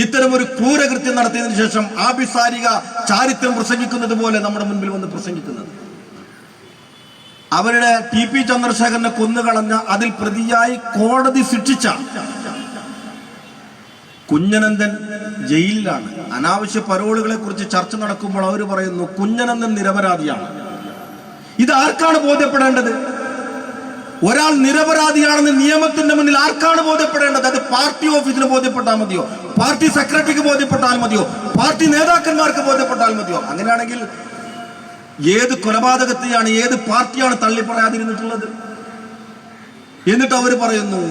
ഇത്തരം ഒരു ക്രൂരകൃത്യം നടത്തിയതിനു ശേഷം ആഭിസാരിക ചാരിത്രം പ്രസംഗിക്കുന്നത് പോലെ നമ്മുടെ മുൻപിൽ വന്ന് പ്രസംഗിക്കുന്നത്. അവരുടെ TP ചന്ദ്രശേഖരനെ കൊന്നുകളഞ്ഞ, അതിൽ പ്രതിയായി കോടതി ശിക്ഷിച്ച കുഞ്ഞനന്ദൻ ജയിലിലാണ്. അനാവശ്യ പരോളുകളെ കുറിച്ച് ചർച്ച നടക്കുമ്പോൾ അവർ പറയുന്നു കുഞ്ഞനന്ദൻ നിരപരാധിയാണ്. ഇത് ആർക്കാണ് ബോധ്യപ്പെടേണ്ടത്? ഒരാൾ നിരപരാധിയാണെന്ന് നിയമത്തിന്റെ മുന്നിൽ ആർക്കാണ് ബോധ്യപ്പെടേണ്ടത്? അത് പാർട്ടി ഓഫീസിന് ബോധ്യപ്പെട്ടാൽ മതിയോ? പാർട്ടി സെക്രട്ടറിക്ക് ബോധ്യപ്പെട്ടാൽ മതിയോ? പാർട്ടി നേതാക്കന്മാർക്ക് ബോധ്യപ്പെട്ടാൽ മതിയോ? അങ്ങനെയാണെങ്കിൽ ഏത് കൊലപാതകത്തെയാണ്, ഏത് പാർട്ടിയാണ് തള്ളിപ്പറയാതിരുന്നിട്ടുള്ളത്? എന്നിട്ട് അവർ പറയുന്നു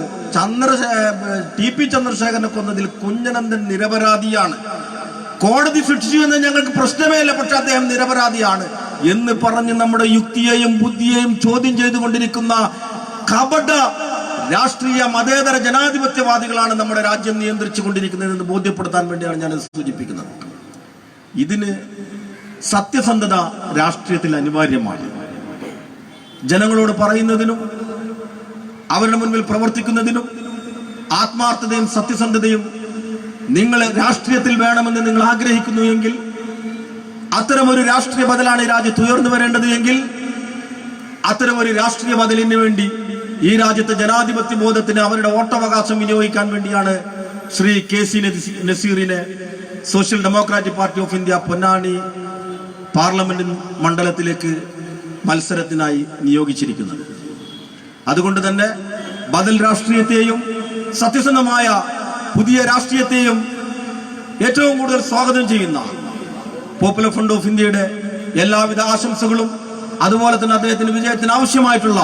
TP ചന്ദ്രശേഖരനെ കൊന്നതിൽ കുഞ്ഞനന്ദൻ നിരപരാധിയാണ്, കോടതി ശിക്ഷിച്ചു എന്ന് ഞങ്ങൾക്ക് പ്രശ്നമേ ഇല്ല, പക്ഷെ അദ്ദേഹം നിരപരാധിയാണ് എന്ന് പറഞ്ഞ് നമ്മുടെ യുക്തിയെയും ബുദ്ധിയെയും ചോദ്യം ചെയ്തുകൊണ്ടിരിക്കുന്ന കപട രാഷ്ട്രീയ മതേതര ജനാധിപത്യവാദികളാണ് നമ്മുടെ രാജ്യം നിയന്ത്രിച്ചു കൊണ്ടിരിക്കുന്നതെന്ന് ബോധ്യപ്പെടുത്താൻ വേണ്ടിയാണ് ഞാൻ സൂചിപ്പിക്കുന്നത്. ഇതിന് സത്യസന്ധത രാഷ്ട്രീയത്തിൽ അനിവാര്യമാണ്. ജനങ്ങളോട് പറയുന്നതിനും അവരുടെ മുൻപിൽ പ്രവർത്തിക്കുന്നതിനും ആത്മാർത്ഥതയും സത്യസന്ധതയും നിങ്ങൾ രാഷ്ട്രീയത്തിൽ വേണമെന്ന് നിങ്ങൾ ആഗ്രഹിക്കുന്നു എങ്കിൽ, അത്തരമൊരു രാഷ്ട്രീയ ബദലാണ് ഈ രാജ്യത്ത് ഉയർന്നു വരേണ്ടത് എങ്കിൽ, അത്തരമൊരു രാഷ്ട്രീയ ബദലിന് വേണ്ടി ഈ രാജ്യത്തെ ജനാധിപത്യ ബോധത്തിന് അവരുടെ വോട്ടവകാശം വിനിയോഗിക്കാൻ വേണ്ടിയാണ് ശ്രീ KC നസീറിനെ social democratic party of India Ponnani parliament മണ്ഡലത്തിലേക്ക് മത്സരത്തിനായി നിയോഗിച്ചിരിക്കുന്നത്. അതുകൊണ്ട് തന്നെ ബദൽ രാഷ്ട്രീയത്തെയും സത്യസന്ധമായ പുതിയ രാഷ്ട്രീയത്തെയും ഏറ്റവും കൂടുതൽ സ്വാഗതം ചെയ്യുന്ന പോപ്പുലർ ഫ്രണ്ട് ഓഫ് ഇന്ത്യയുടെ എല്ലാവിധ ആശംസകളും അതുപോലെ തന്നെ അദ്ദേഹത്തിന്റെ വിജയത്തിന് ആവശ്യമായിട്ടുള്ള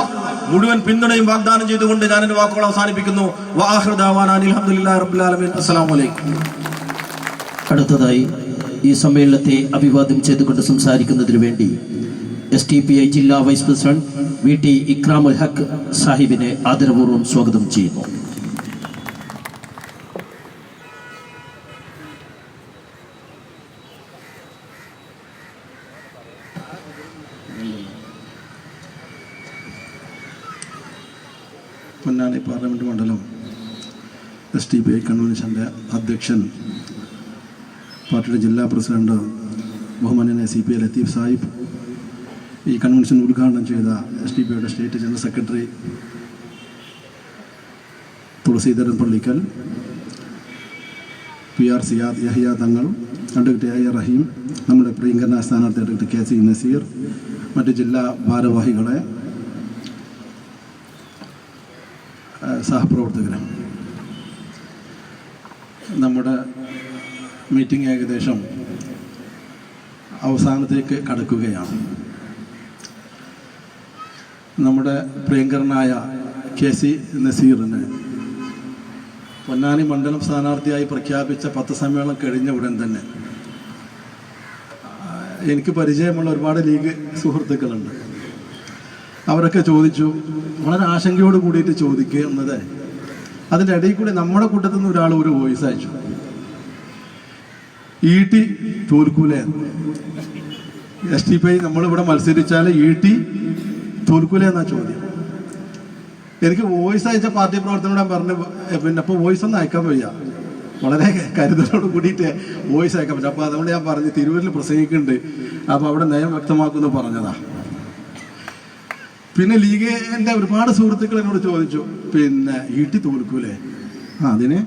മുഴുവൻ പിന്തുണയും വാഗ്ദാനം ചെയ്തുകൊണ്ട് ഞാൻ എന്റെ വാക്കുകൾ അവസാനിപ്പിക്കുന്നു. അസ്സലാമു അലൈക്കും. അടുത്തതായി ഈ സമ്മേളനത്തെ അഭിവാദ്യം ചെയ്തുകൊണ്ട് സംസാരിക്കുന്നതിനു വേണ്ടി STPI ജില്ലാ വൈസ് പ്രസിഡന്റ് VT ഇക്രാമുൽ ഹക്ക് സാഹിബിനെ ആദരപൂർവ്വം സ്വാഗതം ചെയ്യുന്നു. പൊന്നാനി പാർലമെന്റ് മണ്ഡലം STPI കൺവെൻഷന്റെ അധ്യക്ഷൻ, പാർട്ടിയുടെ ജില്ലാ പ്രസിഡന്റ് ബഹുമാന്യനായ CP ലത്തീഫ് സാഹിബ്, ഈ കൺവെൻഷൻ ഉദ്ഘാടനം ചെയ്ത STPIയുടെ state general secretary Thulaseedharan Pallikkal, PR Siyad Yahya Thangal, advocate AR റഹീം, നമ്മുടെ പ്രിയങ്കരനായ സ്ഥാനാർത്ഥി അഡ്വക്കേറ്റ് KC നസീർ, മറ്റ് ജില്ലാ ഭാരവാഹികളെ, സഹപ്രവർത്തകരും, നമ്മുടെ മീറ്റിംഗ് ഏകദേശം അവസാനത്തേക്ക് കടക്കുകയാണ്. നമ്മുടെ പ്രിയങ്കരനായ KC നസീറിനെ പൊന്നാനി മണ്ഡലം സ്ഥാനാർത്ഥിയായി പ്രഖ്യാപിച്ച പത്രസമ്മേളനം കഴിഞ്ഞ ഉടൻ തന്നെ എനിക്ക് പരിചയമുള്ള ഒരുപാട് ലീഗ് സുഹൃത്തുക്കളുണ്ട്. അവരൊക്കെ ചോദിച്ചു, വളരെ ആശങ്കയോട് കൂടിയിട്ട് ചോദിക്കുന്നത്, അതിൻ്റെ ഇടയിൽ കൂടി നമ്മുടെ കൂട്ടത്തിൽ നിന്ന് ഒരാൾ ഒരു വോയിസ് അയച്ചു, ET തോൽക്കൂലേ, STPI നമ്മളിവിടെ മത്സരിച്ചാൽ ET തോൽക്കൂലേ എന്നാ ചോദ്യം. എനിക്ക് വോയിസ് അയച്ച പാർട്ടി പ്രവർത്തനോട് പറഞ്ഞു, പിന്നെ അപ്പോൾ വോയിസ് ഒന്നും അയക്കാൻ വയ്യ, വളരെ കരുതലോട് കൂടിയിട്ട് വോയിസ് അയക്കാൻ പറ്റും. അപ്പോൾ അതുകൊണ്ട് ഞാൻ പറഞ്ഞു, തിരൂരിൽ പ്രസംഗിക്കുന്നുണ്ട്, അപ്പോൾ അവിടെ നയം വ്യക്തമാക്കുമെന്ന് പറഞ്ഞതാ. പിന്നെ ലീഗിൻ്റെ ഒരുപാട് സുഹൃത്തുക്കൾ എന്നോട് ചോദിച്ചു, പിന്നെ ET തോൽക്കൂലേ, അതിന്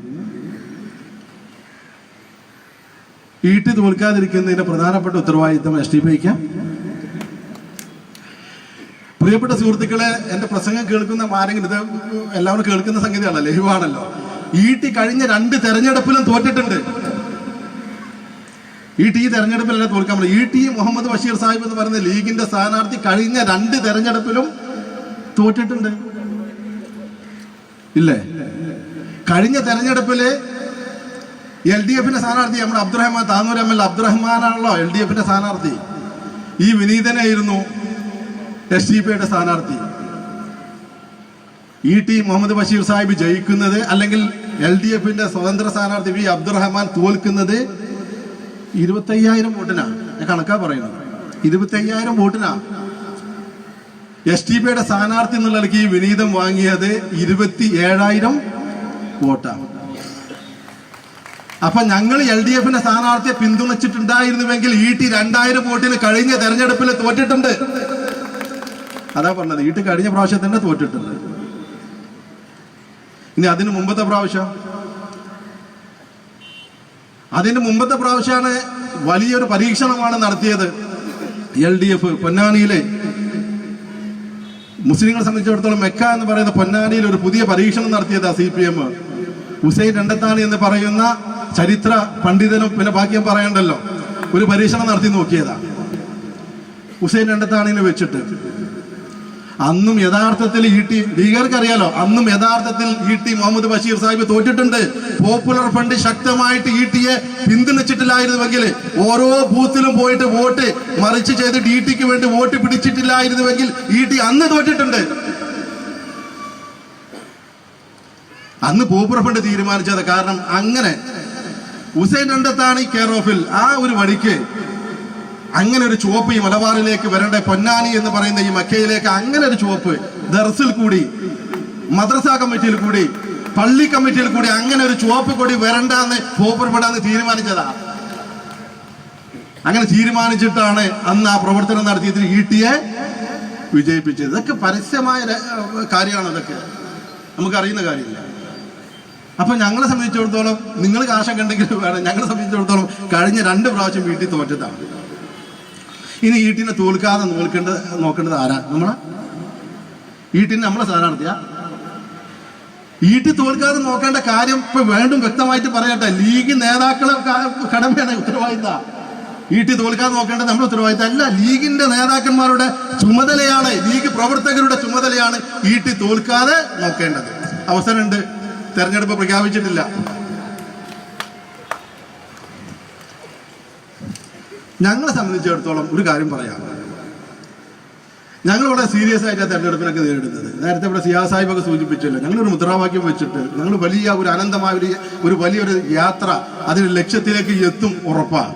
ET തോൽക്കാതിരിക്കുന്നതിന്റെ പ്രധാനപ്പെട്ട ഉത്തരവാദിത്തം STPIക്ക്. പ്രിയപ്പെട്ട സുഹൃത്തുക്കളെ, എൻ്റെ പ്രസംഗം കേൾക്കുന്ന ആരെങ്കിലും, ഇത് എല്ലാവരും കേൾക്കുന്ന സംഗതിയാണല്ലോ, ലൈവാണല്ലോ. ET കഴിഞ്ഞ 2 തെരഞ്ഞെടുപ്പിലും തോറ്റിട്ടുണ്ട്. ET ഈ തെരഞ്ഞെടുപ്പിലല്ല തോൽക്കാൻ പറ്റില്ല. ET മുഹമ്മദ് ബഷീർ സാഹിബ് എന്ന് പറയുന്ന ലീഗിന്റെ സ്ഥാനാർത്ഥി കഴിഞ്ഞ 2 തെരഞ്ഞെടുപ്പിലും തോറ്റിട്ടുണ്ട്, ഇല്ലേ? കഴിഞ്ഞ തെരഞ്ഞെടുപ്പില് LDFിന്റെ സ്ഥാനാർത്ഥി നമ്മുടെ അബ്ദുറഹ്മാൻ, താനൂർ ML അബ്ദുറഹ്മാനാണല്ലോ LDFിന്റെ സ്ഥാനാർത്ഥി. ഈ വിനീതനായിരുന്നു STPIയുടെ സ്ഥാനാർത്ഥി. ET മുഹമ്മദ് ബഷീർ സാഹിബ് ജയിക്കുന്നത്, അല്ലെങ്കിൽ LDFിന്റെ സ്വതന്ത്ര സ്ഥാനാർത്ഥി V അബ്ദുറഹ്മാൻ തോൽക്കുന്നത് 25,000 വോട്ടിനാണ്. ഞാൻ കണക്കാ പറയുന്നത്, 25,000 വോട്ടിനാണ്. STPIയുടെ സ്ഥാനാർത്ഥി എന്നുള്ള ഈ വിനീതം വാങ്ങിയത് 27,000 വോട്ടാണ്. അപ്പൊ ഞങ്ങൾ LDFിന്റെ സ്ഥാനാർത്ഥിയെ പിന്തുണച്ചിട്ടുണ്ടായിരുന്നുവെങ്കിൽ ET 2,000 വോട്ടിന് കഴിഞ്ഞ തെരഞ്ഞെടുപ്പിൽ തോറ്റിട്ടുണ്ട്. അതാ പറഞ്ഞത്, ET കഴിഞ്ഞ പ്രാവശ്യം തന്നെ തോറ്റിട്ടുണ്ട്. ഇനി അതിന് മുമ്പത്തെ പ്രാവശ്യമാണ് വലിയൊരു പരീക്ഷണമാണ് നടത്തിയത് LDF. പൊന്നാനിയിലെ മുസ്ലിങ്ങളെ സംബന്ധിച്ചിടത്തോളം മെക്ക എന്ന് പറയുന്ന പൊന്നാനിയിൽ ഒരു പുതിയ പരീക്ഷണം നടത്തിയതാ CPM. ഹുസൈൻ രണ്ടത്താണി എന്ന് പറയുന്ന ചരിത്ര പണ്ഡിതനും പിന്നെ ബാക്കിയും പറയണ്ടല്ലോ, ഒരു പരീക്ഷണം നടത്തി നോക്കിയതാ ഹുസൈൻ രണ്ടത്താണിനെ വെച്ചിട്ട്. അന്നും യഥാർത്ഥത്തിൽ ലീഗർക്ക് അറിയാലോ, അന്നും യഥാർത്ഥത്തിൽ ET മുഹമ്മദ് ബഷീർ സാഹിബ് തോറ്റിട്ടുണ്ട്. പോപ്പുലർ ഫ്രണ്ട് ശക്തമായിട്ട് ETയെ പിന്തുണച്ചിട്ടില്ലായിരുന്നുവെങ്കിൽ, ഓരോ ബൂത്തിലും പോയിട്ട് വോട്ട് മറിച്ച് ചെയ്തിട്ട് ETക്ക് വേണ്ടി വോട്ട് പിടിച്ചിട്ടില്ലായിരുന്നുവെങ്കിൽ ET അന്ന് തോറ്റിട്ടുണ്ട്. അന്ന് പോപ്പുലർ ഫ്രണ്ട് തീരുമാനിച്ചത്. കാരണം അങ്ങനെ ഹുസൈൻ രണ്ടത്താണി കെയർ ഓഫിൽ ആ ഒരു വഴിക്ക് അങ്ങനെ ഒരു ചുവപ്പ് ഈ മലബാറിലേക്ക് വരേണ്ട, പൊന്നാനി എന്ന് പറയുന്ന ഈ മക്കയിലേക്ക് അങ്ങനെ ഒരു ചുവപ്പ് ദർസിൽ കൂടി, മദ്രസ കമ്മിറ്റിയിൽ കൂടി, പള്ളി കമ്മിറ്റിയിൽ കൂടി അങ്ങനെ ഒരു ചുവപ്പ് കൊടി വരണ്ടെന്ന് പോപ്പുലർ തീരുമാനിച്ചതാ. അങ്ങനെ തീരുമാനിച്ചിട്ടാണ് അന്ന് ആ പ്രവർത്തനം നടത്തിയതിന് ETയെ വിജയിപ്പിച്ചത്. ഇതൊക്കെ പരസ്യമായ കാര്യമാണ്, ഇതൊക്കെ നമുക്കറിയുന്ന കാര്യമില്ല. അപ്പൊ ഞങ്ങളെ സംബന്ധിച്ചിടത്തോളം, നിങ്ങൾ കാശൊക്കെണ്ടെങ്കിൽ വേണം, ഞങ്ങളെ സംബന്ധിച്ചിടത്തോളം കഴിഞ്ഞ 2 പ്രാവശ്യം ET തോറ്റതാണ്. ഇനി ETനെ തോൽക്കാതെ നോക്കേണ്ടത് ആരാ? നമ്മളെ ETനെ നമ്മളെ സ്ഥാനാർത്ഥിയാ. ET തോൽക്കാതെ നോക്കേണ്ട കാര്യം ഇപ്പൊ വീണ്ടും വ്യക്തമായിട്ട് പറയട്ടെ, ലീഗ് നേതാക്കളെ കടമയാണ്, ഉത്തരവാദിത്തം. ET തോൽക്കാതെ നോക്കേണ്ടത് നമ്മുടെ ഉത്തരവാദിത്തം അല്ല, ലീഗിന്റെ നേതാക്കന്മാരുടെ ചുമതലയാണ്, ലീഗ് പ്രവർത്തകരുടെ ചുമതലയാണ് ET തോൽക്കാതെ നോക്കേണ്ടത്. അവസരമുണ്ട്, തെരഞ്ഞെടുപ്പ് പ്രഖ്യാപിച്ചിട്ടില്ല. ഞങ്ങളെ സംബന്ധിച്ചിടത്തോളം ഒരു കാര്യം പറയാം, ഞങ്ങൾ വളരെ സീരിയസ് ആയിട്ട് തെരഞ്ഞെടുപ്പിനൊക്കെ നേരിടുന്നത്. നേരത്തെ ഇവിടെ സിയാസ് സാഹിബൊക്കെ സൂചിപ്പിച്ചല്ലോ, ഞങ്ങളൊരു മുദ്രാവാക്യം വെച്ചിട്ട് ഞങ്ങൾ വലിയ ഒരു അനന്തമായ ഒരു വലിയൊരു യാത്ര, അതിന് ലക്ഷ്യത്തിലേക്ക് എത്തും ഉറപ്പാണ്.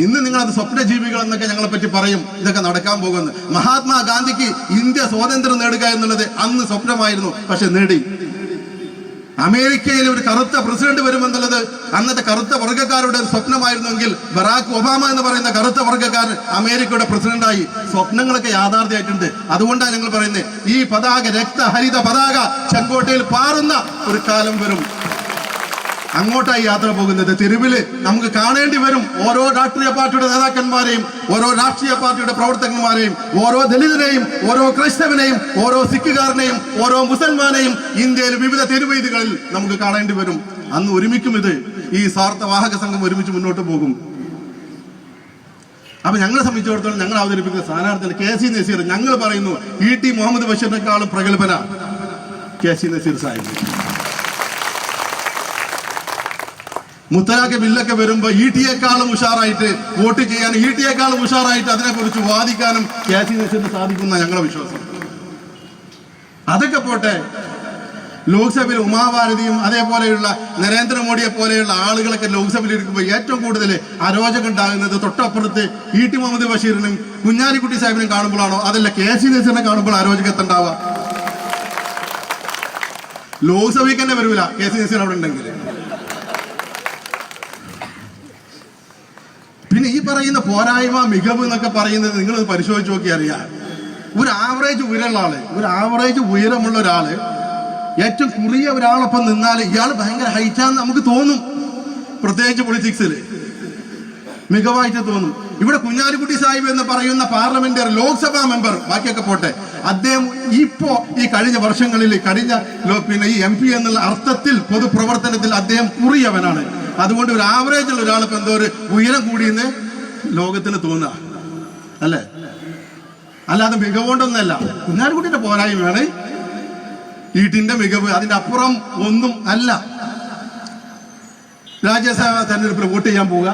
ഇന്ന് നിങ്ങളത് സ്വപ്നജീവികൾ എന്നൊക്കെ ഞങ്ങളെ പറ്റി പറയും, ഇതൊക്കെ നടക്കാൻ പോകുന്നത്. മഹാത്മാഗാന്ധിക്ക് ഇന്ത്യ സ്വാതന്ത്ര്യം നേടുക എന്നുള്ളത് അന്ന് സ്വപ്നമായിരുന്നു, പക്ഷെ നേടി. അമേരിക്കയിൽ ഒരു കറുത്ത പ്രസിഡന്റ് വരുമെന്നുള്ളത് അന്നത്തെ കറുത്ത വർഗ്ഗക്കാരുടെ സ്വപ്നമായിരുന്നെങ്കിൽ, ബറാക്ക് ഒബാമ എന്ന് പറയുന്ന കറുത്ത വർഗ്ഗക്കാരൻ അമേരിക്കയുടെ പ്രസിഡന്റായി. സ്വപ്നങ്ങളൊക്കെ യാഥാർത്ഥ്യമായിട്ടുണ്ട്. അതുകൊണ്ടാണ് ഞങ്ങൾ പറയുന്നത്, ഈ പതാക, രക്തഹരിത പതാക ചെങ്കോട്ടയിൽ പാറുന്ന ഒരു കാലം വരും. അങ്ങോട്ടായി യാത്ര പോകുന്നത്. തെരുവില് നമുക്ക് കാണേണ്ടി വരും ഓരോ രാഷ്ട്രീയ പാർട്ടിയുടെ നേതാക്കന്മാരെയും, ഓരോ രാഷ്ട്രീയ പാർട്ടിയുടെ പ്രവർത്തകന്മാരെയും, ഓരോ ദലിതനെയും, ഓരോ ക്രൈസ്തവനെയും, ഓരോ സിഖുകാരനെയും, ഓരോ മുസൽമാനെയും ഇന്ത്യയിൽ വിവിധ തെരുവീതികളിൽ നമുക്ക് കാണേണ്ടി വരും. അന്ന് ഒരുമിക്കും ഇത് ഈ സ്വാർത്ഥ വാഹക സംഘം ഒരുമിച്ച് മുന്നോട്ട് പോകും. അപ്പൊ ഞങ്ങളെ സംബന്ധിച്ചിടത്തോളം ഞങ്ങൾ അവതരിപ്പിക്കുന്ന സ്ഥാനാർത്ഥി കെ.സി. നസീർ. ഞങ്ങൾ പറയുന്നു E.T. മുഹമ്മദ് ബഷീറിനെക്കാളും പ്രഗത്ഭന കെ.സി. നസീർ സാഹിബ്. മുത്തലാഖ് ബില്ലൊക്കെ വരുമ്പോ E.T.യെക്കാളും ഉഷാറായിട്ട് വോട്ട് ചെയ്യാൻ, E.T.യെക്കാളും ഉഷാറായിട്ട് അതിനെക്കുറിച്ച് വാദിക്കാനും കെ.സി. നസീറിന് സാധിക്കുന്ന ഞങ്ങളുടെ വിശ്വാസം. അതൊക്കെ പോട്ടെ, ലോക്സഭയിൽ ഉമാഭാരതിയും അതേപോലെയുള്ള നരേന്ദ്രമോദിയെ പോലെയുള്ള ആളുകളൊക്കെ ലോക്സഭയിൽ ഇരിക്കുമ്പോൾ ഏറ്റവും കൂടുതൽ അരോചകം ഉണ്ടാകുന്നത് തൊട്ടപ്പുറത്ത് E.T. മുഹമ്മദ് ബഷീറിനും കുഞ്ഞാലിക്കുട്ടി സാഹിബിനും കാണുമ്പോഴാണോ, അതല്ല കെ.സി. നസീറിനെ കാണുമ്പോൾ അരോചകത്തുണ്ടാവുക? ലോക്സഭയ്ക്ക് തന്നെ വരൂല കെ.സി. നസീർ അവിടെ ഉണ്ടെങ്കിൽ. പിന്നെ ഈ പറയുന്ന പോരായ്മ മികവ് എന്നൊക്കെ പറയുന്നത് നിങ്ങൾ പരിശോധിച്ച് നോക്കി അറിയാം. ഒരു ആവറേജ് ഉയരമുള്ള ആള്, ഒരു ആവറേജ് ഉയരമുള്ള ഒരാള് ഏറ്റവും കുറിയ ഒരാളൊപ്പം നിന്നാൽ ഇയാൾ ഭയങ്കര ഹൈറ്റാന്ന് നമുക്ക് തോന്നും. പ്രത്യേകിച്ച് പൊളിറ്റിക്സിൽ മികവായിട്ട് തോന്നും. ഇവിടെ കുഞ്ഞാലിക്കുട്ടി സാഹിബ് എന്ന് പറയുന്ന പാർലമെന്ററി ലോക്സഭാ മെമ്പർ, ബാക്കിയൊക്കെ പോട്ടെ, അദ്ദേഹം ഇപ്പോ ഈ കഴിഞ്ഞ വർഷങ്ങളിൽ പിന്നെ ഈ MP എന്നുള്ള അർത്ഥത്തിൽ പൊതുപ്രവർത്തനത്തിൽ അദ്ദേഹം കുറിയവനാണ്. അതുകൊണ്ട് ഒരു ആവറേജ് ഉള്ള ഒരാളിപ്പോ എന്തോ ഒരു ഉയരം കൂടിയെന്ന് ലോകത്തിന് തോന്നുക അല്ലേ? അല്ലാതെ മികവുകൊണ്ടൊന്നല്ല. കുഞ്ഞാലിക്കുട്ടിയുടെ പോരായ്മയാണ് E.T.ന്റെ മികവ്, അതിന്റെ അപ്പുറം ഒന്നും അല്ല. രാജ്യസഭ തെരഞ്ഞെടുപ്പിൽ വോട്ട് ചെയ്യാൻ പോവുക,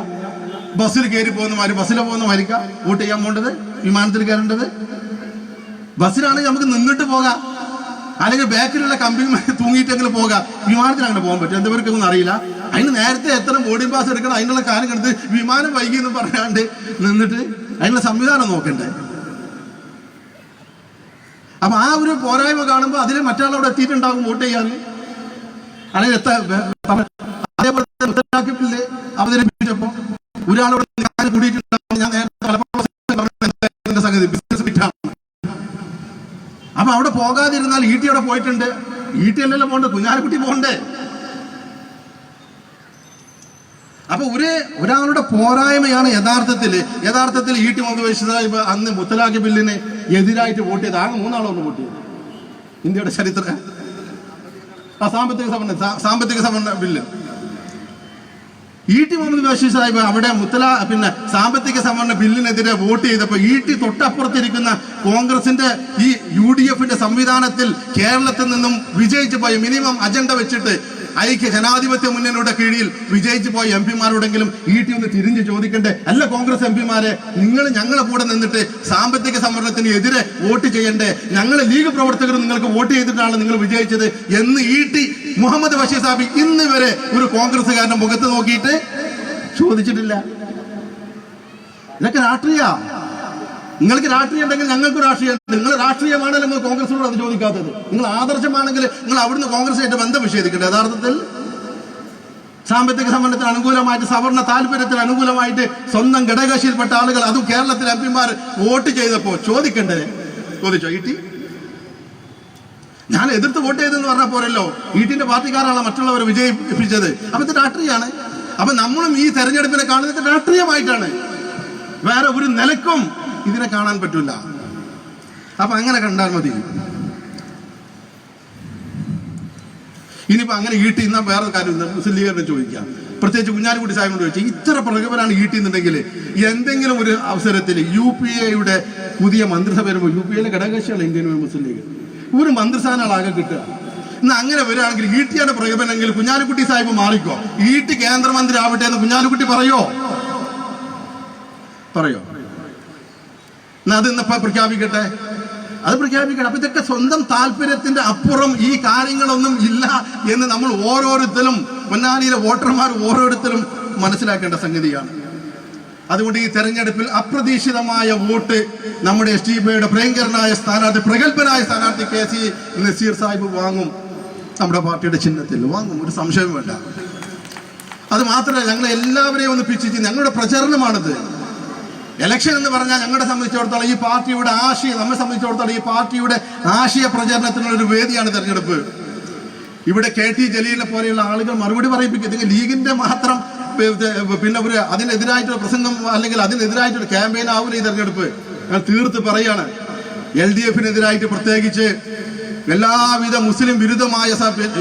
ബസ്സിൽ കയറി പോകുന്ന ബസ്സിൽ പോകുന്ന മാതിരിക്ക വോട്ട് ചെയ്യാൻ പോകേണ്ടത്, വിമാനത്തിൽ കയറേണ്ടത്. ബസ്സിലാണെങ്കിൽ നമുക്ക് നിന്നിട്ട് പോകാം, അല്ലെങ്കിൽ ബാക്കിലുള്ള കമ്പിയുമായി തൂങ്ങിയിട്ടെങ്കിലും പോകാം. വിമാനത്തിൽ അങ്ങനെ പോകാൻ പറ്റും, എന്തെവർക്കൊന്നും അറിയില്ല. അതിന് നേരത്തെ എത്ര ബോർഡിംഗ് പാസ് എടുക്കണം, അതിനുള്ള കാര്യം കണ്ടത് വിമാനം വൈകി എന്ന് പറയാണ്ട് നിന്നിട്ട് അതിനുള്ള സംവിധാനം നോക്കണ്ടേ? അപ്പൊ ആ ഒരു പോരായ്മ കാണുമ്പോൾ അതിൽ മറ്റാളവിടെ എത്തിയിട്ടുണ്ടാകും വോട്ട് ചെയ്യാൻ. അല്ലെങ്കിൽ അതേപോലെ ബില്ല് അവതരിപ്പിച്ചപ്പോ ഒരാളോട് കൂടിയിട്ടുണ്ടാകും. ഞാൻ നേരത്തെ സംഗതി ബിസിനസ് മീറ്റാണ്. അപ്പൊ അവിടെ പോകാതിരുന്നാൽ E.T. അവിടെ പോയിട്ടുണ്ട്. E.T. അല്ലല്ലോ പോകണ്ടേ, കുഞ്ഞാലിക്കുട്ടി പോകണ്ടേ? അപ്പൊ ഒരാളുടെ പോരായ്മയാണ് യഥാർത്ഥത്തിൽ E.T. മുഹമ്മദ് ബഷീർ സാഹിബ് അന്ന് മുത്തലാഖ് ബില്ലിന് എതിരായിട്ട് വോട്ട് ചെയ്ത് ആകെ 3 ആളൊന്ന് വോട്ട് ചെയ്തു ഇന്ത്യയുടെ ചരിത്രം. സാമ്പത്തിക സംവരണ ബില്ല് E.T. മുഹമ്മദ് ബഷീർ സാഹിബ് അവിടെ പിന്നെ സാമ്പത്തിക സംവരണ ബില്ലിനെതിരെ വോട്ട് ചെയ്തപ്പോൾ E.T. തൊട്ടപ്പുറത്തിരിക്കുന്ന കോൺഗ്രസിന്റെ ഈ UDF-ന്റെ സംവിധാനത്തിൽ കേരളത്തിൽ നിന്നും വിജയിച്ചു പോയ മിനിമം അജണ്ട വെച്ചിട്ട് ഐക്യ ജനാധിപത്യ മുന്നണിയുടെ കീഴിൽ വിജയിച്ചു പോയ MP-മാരോടെങ്കിലും E.T. ഒന്ന് തിരിഞ്ഞ് ചോദിക്കണ്ടേ? അല്ല കോൺഗ്രസ് MP-മാരെ, നിങ്ങൾ ഞങ്ങളെ കൂടെ നിന്നിട്ട് സാമ്പത്തിക സംവരണത്തിന് എതിരെ വോട്ട് ചെയ്യണ്ടേ? ഞങ്ങൾ ലീഗ് പ്രവർത്തകർ നിങ്ങൾക്ക് വോട്ട് ചെയ്തിട്ടാണ് നിങ്ങൾ വിജയിച്ചത് എന്ന് E.T. മുഹമ്മദ് ബഷീർ സാഹിബ് ഇന്ന് വരെ ഒരു കോൺഗ്രസ്സുകാരന്റെ മുഖത്ത് നോക്കിയിട്ട് ചോദിച്ചിട്ടില്ല. ഇതൊക്കെ രാഷ്ട്രീയ. നിങ്ങൾക്ക് രാഷ്ട്രീയം ഉണ്ടെങ്കിൽ ഞങ്ങൾക്ക് രാഷ്ട്രീയം. നിങ്ങൾ രാഷ്ട്രീയമാണല്ലോ നിങ്ങൾ കോൺഗ്രസിനോട് അത് ചോദിക്കാത്തത്. നിങ്ങൾ ആദർശമാണെങ്കിൽ നിങ്ങൾ അവിടുന്ന് കോൺഗ്രസായിട്ട് ബന്ധം വിച്ഛേദിക്കട്ടെ. യഥാർത്ഥത്തിൽ സാമ്പത്തിക സംവരണത്തിന് അനുകൂലമായിട്ട്, സവർണ താല്പര്യത്തിന് അനുകൂലമായിട്ട് സ്വന്തം ഘടകകക്ഷിയിൽപ്പെട്ട ആളുകൾ, അതും കേരളത്തിലെ MP-മാർ വോട്ട് ചെയ്തപ്പോ ചോദിക്കണ്ടേ? ചോദിച്ചോ E.T.? ഞാൻ എതിർത്ത് വോട്ട് ചെയ്തെന്ന് പറഞ്ഞാൽ പോരല്ലോ. E.T.ന്റെ പാർട്ടിക്കാരാണ് മറ്റുള്ളവരെ വിജയിപ്പിച്ചത്. അപ്പൊ ഇത് രാഷ്ട്രീയമാണ്. അപ്പൊ നമ്മളും ഈ തെരഞ്ഞെടുപ്പിനെ കാണുന്നത് രാഷ്ട്രീയമായിട്ടാണ്. വേറെ ഒരു നിലക്കും ഇതിനെ കാണാൻ പറ്റില്ല. അപ്പൊ അങ്ങനെ കണ്ടാൽ മതി. ഇനിയിപ്പോ അങ്ങനെ E.T. എന്നാ വേറെ കാര്യം മുസ്ലിം ലീഗിനെ ചോദിക്കാം, പ്രത്യേകിച്ച് കുഞ്ഞാലിക്കുട്ടി സാഹിബിനോട് ചോദിച്ചാൽ ഇത്ര പ്രഗത്ഭനാണ് E.T. എന്നുണ്ടെങ്കിൽ എന്തെങ്കിലും ഒരു അവസരത്തിൽ UPA-യുടെ പുതിയ മന്ത്രിസഭ വരുമ്പോൾ, UPA-യിലെ ഘടകകക്ഷിയാണ് ഇന്ത്യൻ മുസ്ലിം ലീഗ്, ഒരു മന്ത്രിസ്ഥാനങ്ങളാകെ കിട്ടുക. ഇന്ന് അങ്ങനെ വരികയാണെങ്കിൽ E.T.യുടെ പ്രഗത്ഭനെങ്കിൽ കുഞ്ഞാലിക്കുട്ടി സാഹിബ് മാറിക്കോ, E.T. കേന്ദ്രമന്ത്രി ആവട്ടെ എന്ന് കുഞ്ഞാലിക്കുട്ടി പറയോ? എന്നാ അത് ഇന്നിപ്പോ പ്രഖ്യാപിക്കട്ടെ, അത് പ്രഖ്യാപിക്കണം. അപ്പൊ ഇതൊക്കെ സ്വന്തം താല്പര്യത്തിന്റെ അപ്പുറം ഈ കാര്യങ്ങളൊന്നും ഇല്ല എന്ന് നമ്മൾ ഓരോരുത്തരും, പൊന്നാനിയിലെ വോട്ടർമാർ ഓരോരുത്തരും മനസ്സിലാക്കേണ്ട സംഗതിയാണ്. അതുകൊണ്ട് ഈ തെരഞ്ഞെടുപ്പിൽ അപ്രതീക്ഷിതമായ വോട്ട് നമ്മുടെ SDPIയുടെ പ്രിയങ്കരനായ സ്ഥാനാർത്ഥി, പ്രഗത്ഭനായ സ്ഥാനാർത്ഥി കെ.സി. നസീർ സാഹിബ് വാങ്ങും. നമ്മുടെ പാർട്ടിയുടെ ചിഹ്നത്തിൽ വാങ്ങും, ഒരു സംശയം വേണ്ട. അത് മാത്രമല്ല, ഞങ്ങൾ എല്ലാവരെയും ഒന്ന് പിച്ചിച്ച്, ഞങ്ങളുടെ പ്രചരണമാണിത്. ഇലക്ഷൻ എന്ന് പറഞ്ഞാൽ ഞങ്ങളെ സംബന്ധിച്ചിടത്തോളം ഈ പാർട്ടിയുടെ ആശയം, നമ്മെ സംബന്ധിച്ചിടത്തോളം ഈ പാർട്ടിയുടെ ആശയ പ്രചരണത്തിനുള്ള ഒരു വേദിയാണ് തെരഞ്ഞെടുപ്പ്. ഇവിടെ KT ജലീലിനെ പോലെയുള്ള ആളുകൾ മറുപടി പറയിപ്പിക്കും. ഇതിന് ലീഗിന്റെ മാത്രം പിന്നെ ഒരു അതിനെതിരായിട്ടൊരു പ്രസംഗം അല്ലെങ്കിൽ അതിനെതിരായിട്ടൊരു ക്യാമ്പയിൻ ആവില്ല ഈ തെരഞ്ഞെടുപ്പ്. ഞാൻ തീർത്ത് പറയാണ്, LDF-നെതിരായിട്ട് പ്രത്യേകിച്ച് എല്ലാവിധ മുസ്ലിം വിരുദ്ധമായ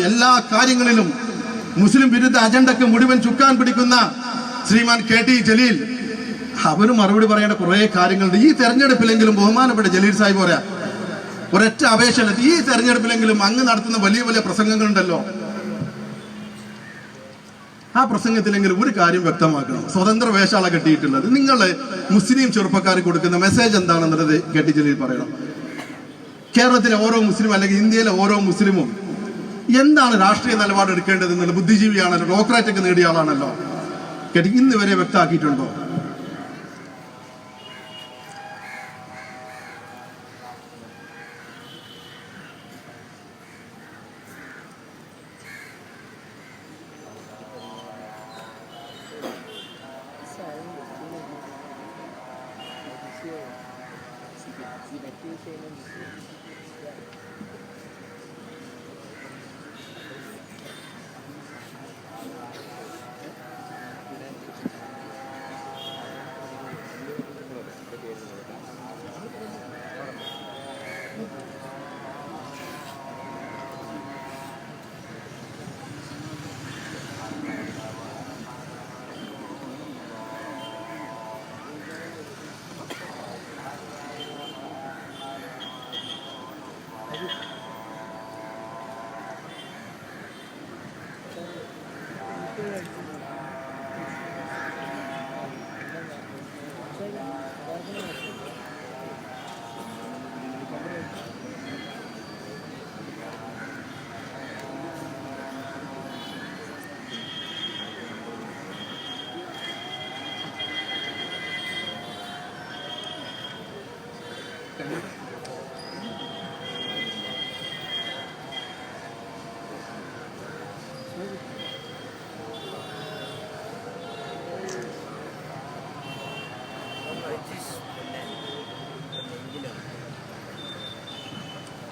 എല്ലാ കാര്യങ്ങളിലും മുസ്ലിം വിരുദ്ധ അജണ്ടക്ക് മുഴുവൻ ചുക്കാൻ പിടിക്കുന്ന ശ്രീമാൻ KT ജലീൽ, അവര് മറുപടി പറയേണ്ട കുറെ കാര്യങ്ങളുണ്ട്. ഈ തെരഞ്ഞെടുപ്പിലെങ്കിലും ബഹുമാനപ്പെട്ട ജലീൽ സാഹിബ് പറയാ, ഒരൊറ്റ അപേക്ഷ, ഈ തെരഞ്ഞെടുപ്പിലെങ്കിലും അങ്ങ് നടത്തുന്ന വലിയ വലിയ പ്രസംഗങ്ങളുണ്ടല്ലോ, ആ പ്രസംഗത്തിലെങ്കിലും ഒരു കാര്യം വ്യക്തമാക്കണം. സ്വതന്ത്ര വേഷാള കെട്ടിയിട്ടുള്ളത് നിങ്ങൾ മുസ്ലിം ചെറുപ്പക്കാർ കൊടുക്കുന്ന മെസ്സേജ് എന്താണെന്നുള്ളത് KT ജലീൽ പറയണം. കേരളത്തിലെ ഓരോ മുസ്ലിം അല്ലെങ്കിൽ ഇന്ത്യയിലെ ഓരോ മുസ്ലിമും എന്താണ് രാഷ്ട്രീയ നിലപാട് എടുക്കേണ്ടത് എന്നുള്ള ബുദ്ധിജീവിയാണല്ലോ, ഡോക്ടറേറ്റ് ഒക്കെ നേടിയ ആളാണല്ലോ. ഇന്ന് വരെ വ്യക്തമാക്കിയിട്ടുണ്ടോ?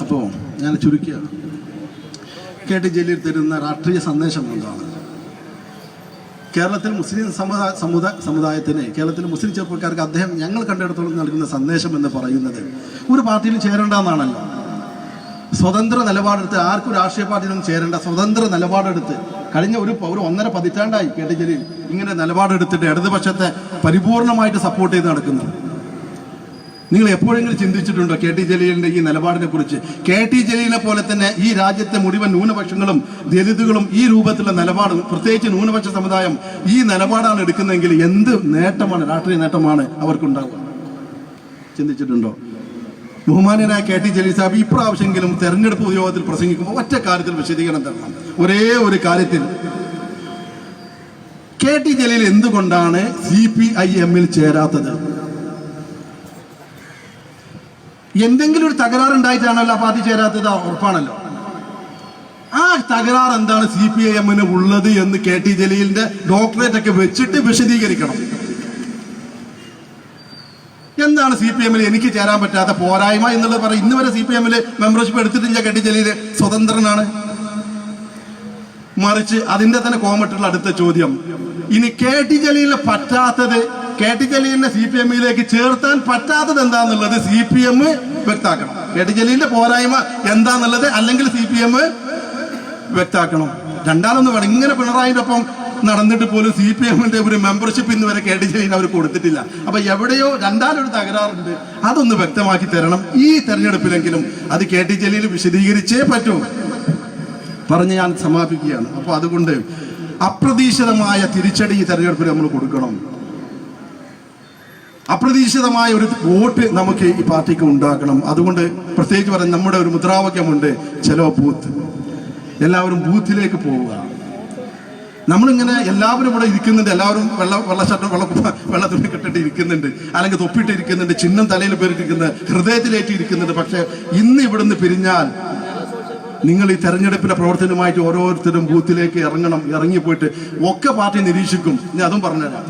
അപ്പോൾ ഞാൻ ചുരുക്കിയാണ്, KT ജലീൽ തരുന്ന രാഷ്ട്രീയ സന്ദേശം എന്താണ്? കേരളത്തിൽ മുസ്ലിം സമുദായത്തിന്, കേരളത്തിലെ മുസ്ലിം ചെറുപ്പക്കാർക്ക് അദ്ദേഹം ഞങ്ങൾ കണ്ടിടത്തോളം നൽകുന്ന സന്ദേശം എന്ന് പറയുന്നത് ഒരു പാർട്ടിയിലും ചേരേണ്ടെന്നാണല്ലോ. സ്വതന്ത്ര നിലപാടെടുത്ത്, ആർക്കും രാഷ്ട്രീയ പാർട്ടിയിലൊന്നും ചേരേണ്ട, സ്വതന്ത്ര നിലപാടെടുത്ത് കഴിഞ്ഞ ഒരു 1.5 പതിറ്റാണ്ടായി KT ജലീൽ ഇങ്ങനെ നിലപാടെടുത്തിട്ട് ഇടതുപക്ഷത്തെ പരിപൂർണമായിട്ട് സപ്പോർട്ട് ചെയ്ത് നടക്കുന്നു. നിങ്ങൾ എപ്പോഴെങ്കിലും ചിന്തിച്ചിട്ടുണ്ടോ KT ജലീലിന്റെ ഈ നിലപാടിനെ കുറിച്ച്? KT ജലീലിനെ പോലെ തന്നെ ഈ രാജ്യത്തെ മുഴുവൻ ന്യൂനപക്ഷങ്ങളും ദലിതുകളും ഈ രൂപത്തിലുള്ള നിലപാട്, പ്രത്യേകിച്ച് ന്യൂനപക്ഷ സമുദായം ഈ നിലപാടാണ് എടുക്കുന്നതെങ്കിൽ എന്ത് നേട്ടമാണ്, രാഷ്ട്രീയ നേട്ടമാണ് അവർക്കുണ്ടാവുക? ചിന്തിച്ചിട്ടുണ്ടോ? ബഹുമാന്യനായ KT ജലീൽ സാഹിബ് ഇപ്രാവശ്യമെങ്കിലും തെരഞ്ഞെടുപ്പ് യോഗത്തിൽ പ്രസംഗിക്കുമ്പോൾ ഒറ്റ കാര്യത്തിൽ വിശദീകരണം തരണം. ഒരേ ഒരു കാര്യത്തിൽ, KT ജലീൽ എന്തുകൊണ്ടാണ് CPIM-ൽ ചേരാത്തത്? എന്തെങ്കിലും ഒരു തകരാറുണ്ടായിട്ടാണല്ലോ ആ പാർട്ടി ചേരാത്തത്, ഉറപ്പാണല്ലോ. ആ തകരാറ് എന്താണ് CPIM-ന് ഉള്ളത് എന്ന് KT ജലീലിന്റെ ഡോക്ടറേറ്റ് ഒക്കെ വെച്ചിട്ട് വിശദീകരിക്കണം. എന്താണ് CPIM-ൽ എനിക്ക് ചേരാൻ പറ്റാത്ത പോരായ്മ എന്നുള്ളത് പറയും. ഇന്ന് വരെ CPIM-ൽ മെമ്പർഷിപ്പ് എടുത്തിട്ടില്ല KT ജലീൽ, സ്വതന്ത്രനാണ്. മറിച്ച് അതിന്റെ തന്നെ കോമട്ടുള്ള അടുത്ത ചോദ്യം, ഇനി KT ജലീലിന് പറ്റാത്തത്, KT ജലീലിനെ CPIM-ലേക്ക് ചേർത്താൻ പറ്റാത്തത് എന്താന്നുള്ളത് CPM വ്യക്തമാക്കണം. KT ജലീലിന്റെ പോരായ്മ എന്താന്നുള്ളത് അല്ലെങ്കിൽ CPM വ്യക്തമാക്കണം. രണ്ടാമൊന്നും വേണം. ഇങ്ങനെ പിണറായിന്റെ ഒപ്പം നടന്നിട്ട് പോലും CPM-ന്റെ ഒരു മെമ്പർഷിപ്പ് ഇന്ന് വരെ KT ജലീലിന് അവർ കൊടുത്തിട്ടില്ല. അപ്പൊ എവിടെയോ രണ്ടാലൊരു തകരാറുണ്ട്, അതൊന്ന് വ്യക്തമാക്കി തരണം. ഈ തെരഞ്ഞെടുപ്പിലെങ്കിലും അത് KT ജലീൽ വിശദീകരിച്ചേ പറ്റൂ പറഞ്ഞ് ഞാൻ സമാപിക്കുകയാണ്. അപ്പൊ അതുകൊണ്ട് അപ്രതീക്ഷിതമായ തിരിച്ചടി ഈ തെരഞ്ഞെടുപ്പിൽ നമ്മൾ കൊടുക്കണം. അപ്രതീക്ഷിതമായ ഒരു വോട്ട് നമുക്ക് ഈ പാർട്ടിക്ക് ഉണ്ടാക്കണം. അതുകൊണ്ട് പ്രത്യേകിച്ച് പറഞ്ഞ നമ്മുടെ ഒരു മുദ്രാവാക്യമുണ്ട്, ചലോ ബൂത്ത്. എല്ലാവരും ബൂത്തിലേക്ക് പോവുക. നമ്മളിങ്ങനെ എല്ലാവരും ഇവിടെ ഇരിക്കുന്നുണ്ട്, എല്ലാവരും വെള്ളഷർട്ടും വെള്ളത്തുണി കെട്ടിട്ട് ഇരിക്കുന്നുണ്ട്, അല്ലെങ്കിൽ തൊപ്പിട്ട് ഇരിക്കുന്നുണ്ട്, ചിഹ്നം തലയിൽ പേരിട്ടിരിക്കുന്നത്, ഹൃദയത്തിലേറ്റി ഇരിക്കുന്നുണ്ട്. പക്ഷെ ഇന്ന് ഇവിടുന്ന് പിരിഞ്ഞാൽ നിങ്ങൾ ഈ തെരഞ്ഞെടുപ്പിന്റെ പ്രവർത്തനവുമായിട്ട് ഓരോരുത്തരും ബൂത്തിലേക്ക് ഇറങ്ങണം. ഇറങ്ങിപ്പോയിട്ട് ഒക്കെ പാർട്ടി നിരീക്ഷിക്കും. ഞാൻ അതും പറഞ്ഞുതരാം.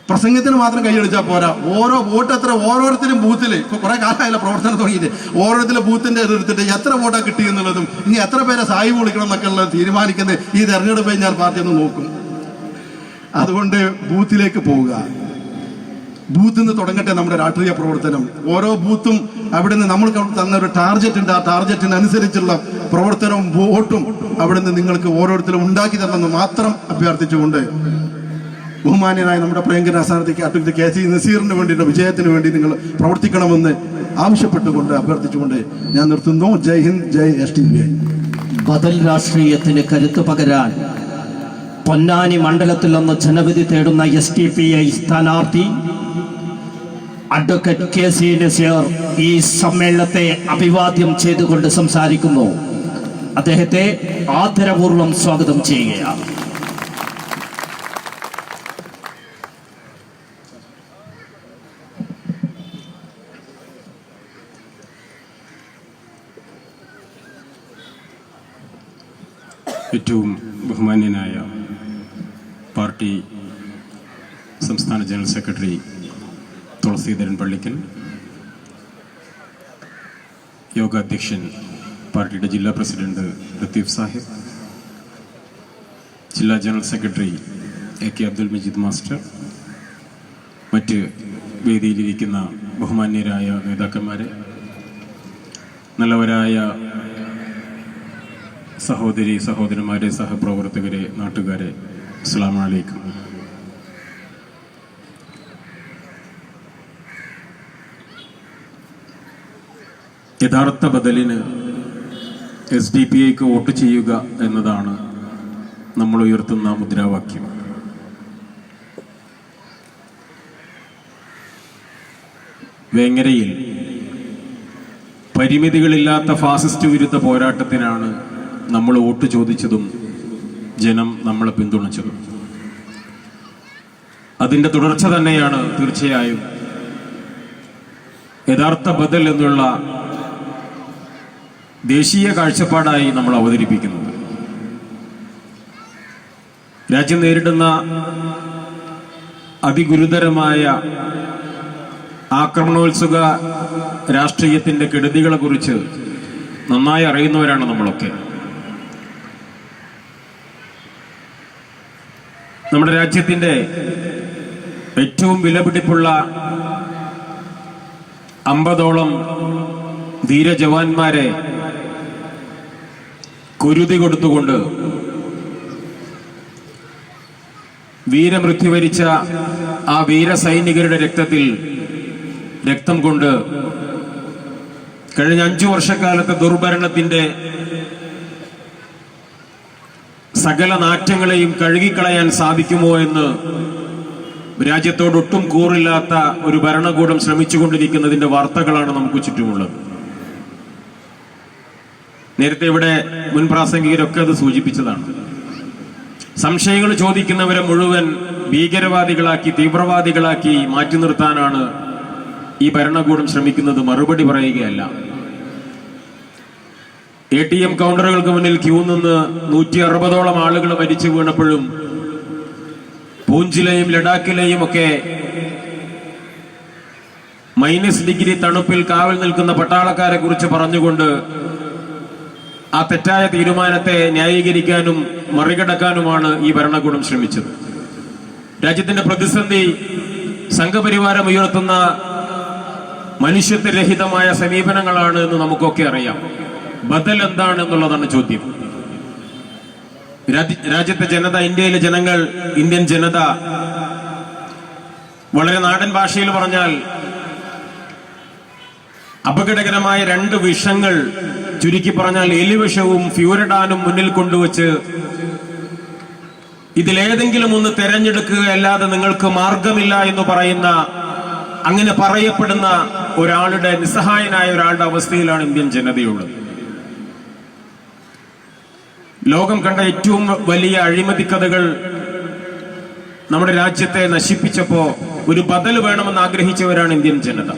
പ്രസംഗത്തിന് മാത്രം കൈയടിച്ചാൽ പോരാ. ഓരോ വോട്ട് എത്ര ഓരോരുത്തരും ബൂത്തിൽ ഇപ്പോൾ കുറേ കാലമായല്ലോ പ്രവർത്തനം തുടങ്ങിയിട്ട്, ഓരോരുത്തരും ബൂത്തിൻ്റെ ഇത് എടുത്തിട്ട് എത്ര വോട്ടാണ് കിട്ടിയെന്നുള്ളതും ഇനി എത്ര പേരെ സായിപ്പ് വിളിക്കണം എന്നൊക്കെ ഉള്ളത് തീരുമാനിക്കുന്നത് ഈ തെരഞ്ഞെടുപ്പ് കഴിഞ്ഞാൽ പാർട്ടി ഒന്ന് നോക്കും. അതുകൊണ്ട് ബൂത്തിലേക്ക് പോവുക, ബൂത്തിൽ നിന്ന് തുടങ്ങട്ടെ നമ്മുടെ രാഷ്ട്രീയ പ്രവർത്തനം. ഓരോ ബൂത്തും അവിടെ നിന്ന് നമ്മൾക്ക് തന്ന ഒരു ടാർഗറ്റ് ഉണ്ട്, ആ ടാർഗറ്റിനനുസരിച്ചുള്ള പ്രവർത്തനവും വോട്ടും അവിടെ നിന്ന് നിങ്ങൾക്ക് ഓരോരുത്തരും ഉണ്ടാക്കി തരണമെന്ന് മാത്രം അഭ്യർത്ഥിച്ചുകൊണ്ട് ബഹുമാന്യനായ നമ്മുടെ പ്രിയങ്കര സ്ഥാനാർത്ഥിക്ക് അഡ്വക്കേറ്റ് കെ.സി. നസീറിന് വേണ്ടിയിട്ട് വിജയത്തിന് വേണ്ടി നിങ്ങൾ പ്രവർത്തിക്കണമെന്ന് ആവശ്യപ്പെട്ടുകൊണ്ട് അഭ്യർത്ഥിച്ചുകൊണ്ട് ഞാൻ നിർത്തുന്നു. ജയ് ഹിന്ദ്, ജയ് SDPI. ബദൽ രാഷ്ട്രീയത്തിന് കരുത്തു പകരാൻ പൊന്നാനി മണ്ഡലത്തിൽ നിന്ന് ജനവിധി തേടുന്ന SDPI സ്ഥാനാർത്ഥി അഡ്വക്കേറ്റ് കെ.സി. നസീർ ഈ സമ്മേളനത്തെ അഭിവാദ്യം ചെയ്തുകൊണ്ട് സംസാരിക്കുന്നു. അദ്ദേഹത്തെ ആദരപൂർവ്വം സ്വാഗതം ചെയ്യുകയാണ്. ഏറ്റവും ബഹുമാന്യനായ പാർട്ടി സംസ്ഥാന ജനറൽ സെക്രട്ടറി തുളസീധരൻ പള്ളിക്കൽ, യോഗാധ്യക്ഷൻ പാർട്ടിയുടെ ജില്ലാ പ്രസിഡന്റ് ലത്തീഫ് സാഹിബ്, ജില്ലാ general secretary AK Abdul Majeed master, മറ്റ് വേദിയിലിരിക്കുന്ന ബഹുമാന്യരായ നേതാക്കന്മാരെ, നല്ലവരായ സഹോദരി സഹോദരന്മാരെ, സഹപ്രവർത്തകരെ, നാട്ടുകാരെ, അസ്സലാമു അലൈക്കും. യഥാർത്ഥ ബദലിന് SDPIക്ക് വോട്ട് ചെയ്യുക എന്നതാണ് നമ്മൾ ഉയർത്തുന്ന മുദ്രാവാക്യം. വേങ്ങരയിൽ പരിമിതികളില്ലാത്ത ഫാസിസ്റ്റ് വിരുദ്ധ പോരാട്ടത്തിനാണ് നമ്മൾ വോട്ട് ചോദിച്ചതും ജനം നമ്മളെ പിന്തുണച്ചതും. അതിൻ്റെ തുടർച്ച തന്നെയാണ് തീർച്ചയായും യഥാർത്ഥ ബദൽ എന്നുള്ള ദേശീയ കാഴ്ചപ്പാടായി നമ്മൾ അവതരിപ്പിക്കുന്നത്. രാജ്യം നേരിടുന്ന അതിഗുരുതരമായ ആക്രമണോത്സുക രാഷ്ട്രീയത്തിൻ്റെ കെടുതികളെ കുറിച്ച് നന്നായി അറിയുന്നവരാണ് നമ്മളൊക്കെ. നമ്മുടെ രാജ്യത്തിൻ്റെ ഏറ്റവും വിലപിടിപ്പുള്ള 50ഓളം ധീരജവാന്മാരെ കുരുതി കൊടുത്തുകൊണ്ട് വീരമൃത്യു വരിച്ച ആ വീരസൈനികരുടെ രക്തത്തിൽ രക്തം കൊണ്ട് കഴിഞ്ഞ 5 വർഷക്കാലത്തെ ദുർഭരണത്തിന്റെ സകല നാറ്റങ്ങളെയും കഴുകിക്കളയാൻ സാധിക്കുമോ എന്ന് രാജ്യത്തോടൊട്ടും കൂറില്ലാത്ത ഒരു ഭരണകൂടം ശ്രമിച്ചുകൊണ്ടിരിക്കുന്നതിന്റെ വാർത്തകളാണ് നമുക്ക് ചുറ്റുമുള്ളത്. നേരത്തെ ഇവിടെ മുൻ പ്രാസംഗികരൊക്കെ അത് സൂചിപ്പിച്ചതാണ്. സംശയങ്ങൾ ചോദിക്കുന്നവരെ മുഴുവൻ ഭീകരവാദികളാക്കി, തീവ്രവാദികളാക്കി മാറ്റി നിർത്താനാണ് ഈ ഭരണകൂടം ശ്രമിക്കുന്നത്. മറുപടി പറയുകയല്ല. ATM കൗണ്ടറുകൾക്ക് മുന്നിൽ ക്യൂ നിന്ന് 160ഓളം ആളുകൾ മരിച്ചു വീണപ്പോഴും പൂഞ്ചിലെയും ലഡാക്കിലെയും ഒക്കെ -ഡിഗ്രി തണുപ്പിൽ കാവൽ നിൽക്കുന്ന പട്ടാളക്കാരെ കുറിച്ച് പറഞ്ഞുകൊണ്ട് ആ തെറ്റായ തീരുമാനത്തെ ന്യായീകരിക്കാനും മറികടക്കാനുമാണ് ഈ ഭരണകൂടം ശ്രമിച്ചത്. രാജ്യത്തിന്റെ പ്രതിസന്ധി സംഘപരിവാരം ഉയർത്തുന്ന മനുഷ്യത്വരഹിതമായ സമീപനങ്ങളാണ് എന്ന് നമുക്കൊക്കെ അറിയാം. ബദൽ എന്താണ് എന്നുള്ളതാണ് ചോദ്യം. രാജ്യത്തെ ജനത, ഇന്ത്യയിലെ ജനങ്ങൾ, ഇന്ത്യൻ ജനത വളരെ നാടൻ ഭാഷയിൽ പറഞ്ഞാൽ അപകടകരമായ 2 വിഷങ്ങൾ, ചുരുക്കി പറഞ്ഞാൽ എലിവിഷവും ഫ്യൂരിഡാനും മുന്നിൽ കൊണ്ടുവച്ച് ഇതിലേതെങ്കിലും ഒന്ന് തെരഞ്ഞെടുക്കുകയല്ലാതെ നിങ്ങൾക്ക് മാർഗമില്ല എന്ന് പറയുന്ന, അങ്ങനെ പറയപ്പെടുന്ന ഒരാളുടെ, നിസ്സഹായനായ ഒരാളുടെ അവസ്ഥയിലാണ് ഇന്ത്യൻ ജനതയുള്ളത്. ലോകം കണ്ട ഏറ്റവും വലിയ അഴിമതി കഥകൾ നമ്മുടെ രാജ്യത്തെ നശിപ്പിച്ചപ്പോ ഒരു ബദൽ വേണമെന്ന് ആഗ്രഹിച്ചവരാണ് ഇന്ത്യൻ ജനത.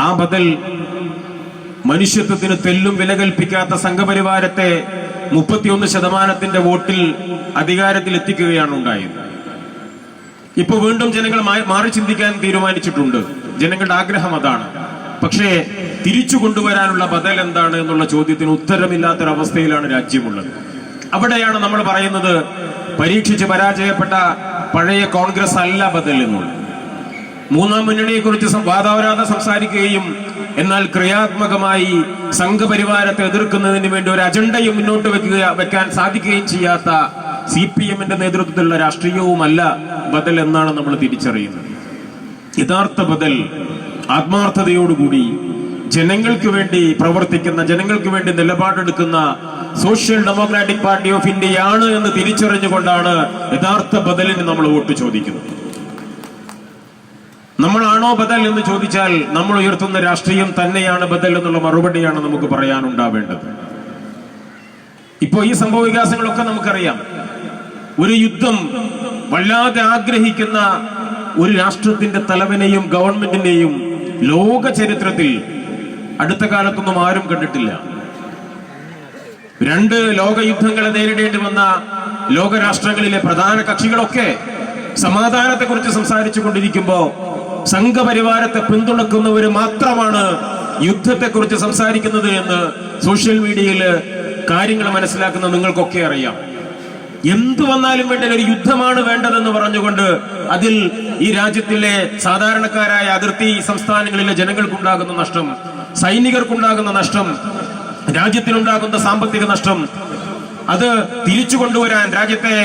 ആ ബദൽ മനുഷ്യത്വത്തിന് തെല്ലും വില കൽപ്പിക്കാത്ത സംഘപരിവാരത്തെ 31% വോട്ടിൽ അധികാരത്തിൽ എത്തിക്കുകയാണ് ഉണ്ടായത്. ഇപ്പൊ വീണ്ടും ജനങ്ങൾ മാറി ചിന്തിക്കാൻ തീരുമാനിച്ചിട്ടുണ്ട്. ജനങ്ങളുടെ ആഗ്രഹം അതാണ്. പക്ഷേ തിരിച്ചു കൊണ്ടുവരാനുള്ള ബദൽ എന്താണ് എന്നുള്ള ചോദ്യത്തിന് ഉത്തരമില്ലാത്തൊരവസ്ഥയിലാണ് രാജ്യമുള്ളത്. അവിടെയാണ് നമ്മൾ പറയുന്നത് പരീക്ഷിച്ച് പരാജയപ്പെട്ട പഴയ കോൺഗ്രസ് അല്ല ബദൽ എന്നുള്ളത്. മൂന്നാം മുന്നണിയെ കുറിച്ച് വാദാവരാതെ സംസാരിക്കുകയും എന്നാൽ ക്രിയാത്മകമായി സംഘപരിവാരത്തെ എതിർക്കുന്നതിന് വേണ്ടി ഒരു അജണ്ടയും മുന്നോട്ട് വെക്കാൻ സാധിക്കുകയും ചെയ്യാത്ത CPM-ന്റെ നേതൃത്വത്തിലുള്ള രാഷ്ട്രീയവുമല്ല ബദൽ എന്നാണ് നമ്മൾ തിരിച്ചറിയുന്നത്. യഥാർത്ഥ ബദൽ ആത്മാർത്ഥതയോടുകൂടി ജനങ്ങൾക്ക് വേണ്ടി പ്രവർത്തിക്കുന്ന, ജനങ്ങൾക്ക് വേണ്ടി നിലപാടെടുക്കുന്ന സോഷ്യൽ ഡെമോക്രാറ്റിക് പാർട്ടി ഓഫ് ഇന്ത്യയാണ് എന്ന് തിരിച്ചറിഞ്ഞുകൊണ്ടാണ് യഥാർത്ഥ ബദലിന് നമ്മൾ വോട്ട് ചോദിക്കുന്നത്. നമ്മളാണോ ബദൽ എന്ന് ചോദിച്ചാൽ നമ്മൾ ഉയർത്തുന്ന രാഷ്ട്രീയം തന്നെയാണ് ബദൽ എന്നുള്ള മറുപടിയാണ് നമുക്ക് പറയാനുണ്ടാവേണ്ടത്. ഇപ്പോ ഈ സംഭവ വികാസങ്ങളൊക്കെ നമുക്കറിയാം. ഒരു യുദ്ധം വല്ലാതെ ആഗ്രഹിക്കുന്ന ഒരു രാഷ്ട്രത്തിന്റെ തലവനെയും ഗവൺമെന്റിനെയും ലോക ചരിത്രത്തിൽ അടുത്ത കാലത്തൊന്നും ആരും കണ്ടിട്ടില്ല. 2 ലോകയുദ്ധങ്ങളെ നേരിടേണ്ടി വന്ന ലോകരാഷ്ട്രങ്ങളിലെ പ്രധാന കക്ഷികളൊക്കെ സമാധാനത്തെക്കുറിച്ച് സംസാരിച്ചു കൊണ്ടിരിക്കുമ്പോ സംഘപരിവാരത്തെ പിന്തുണക്കുന്നവര് മാത്രമാണ് യുദ്ധത്തെക്കുറിച്ച് സംസാരിക്കുന്നത് എന്ന് സോഷ്യൽ മീഡിയയിൽ കാര്യങ്ങൾ മനസ്സിലാക്കുന്ന നിങ്ങൾക്കൊക്കെ അറിയാം. എന്തു വന്നാലും വേണ്ട ഒരു യുദ്ധമാണ് വേണ്ടതെന്ന് പറഞ്ഞുകൊണ്ട് അതിൽ ഈ രാജ്യത്തിലെ സാധാരണക്കാരായ അതിർത്തി സംസ്ഥാനങ്ങളിലെ ജനങ്ങൾക്കുണ്ടാകുന്ന നഷ്ടം, സൈനികർക്കുണ്ടാകുന്ന നഷ്ടം, രാജ്യത്തിനുണ്ടാകുന്ന സാമ്പത്തിക നഷ്ടം, അത് തിരിച്ചു കൊണ്ടുവരാൻ, രാജ്യത്തെ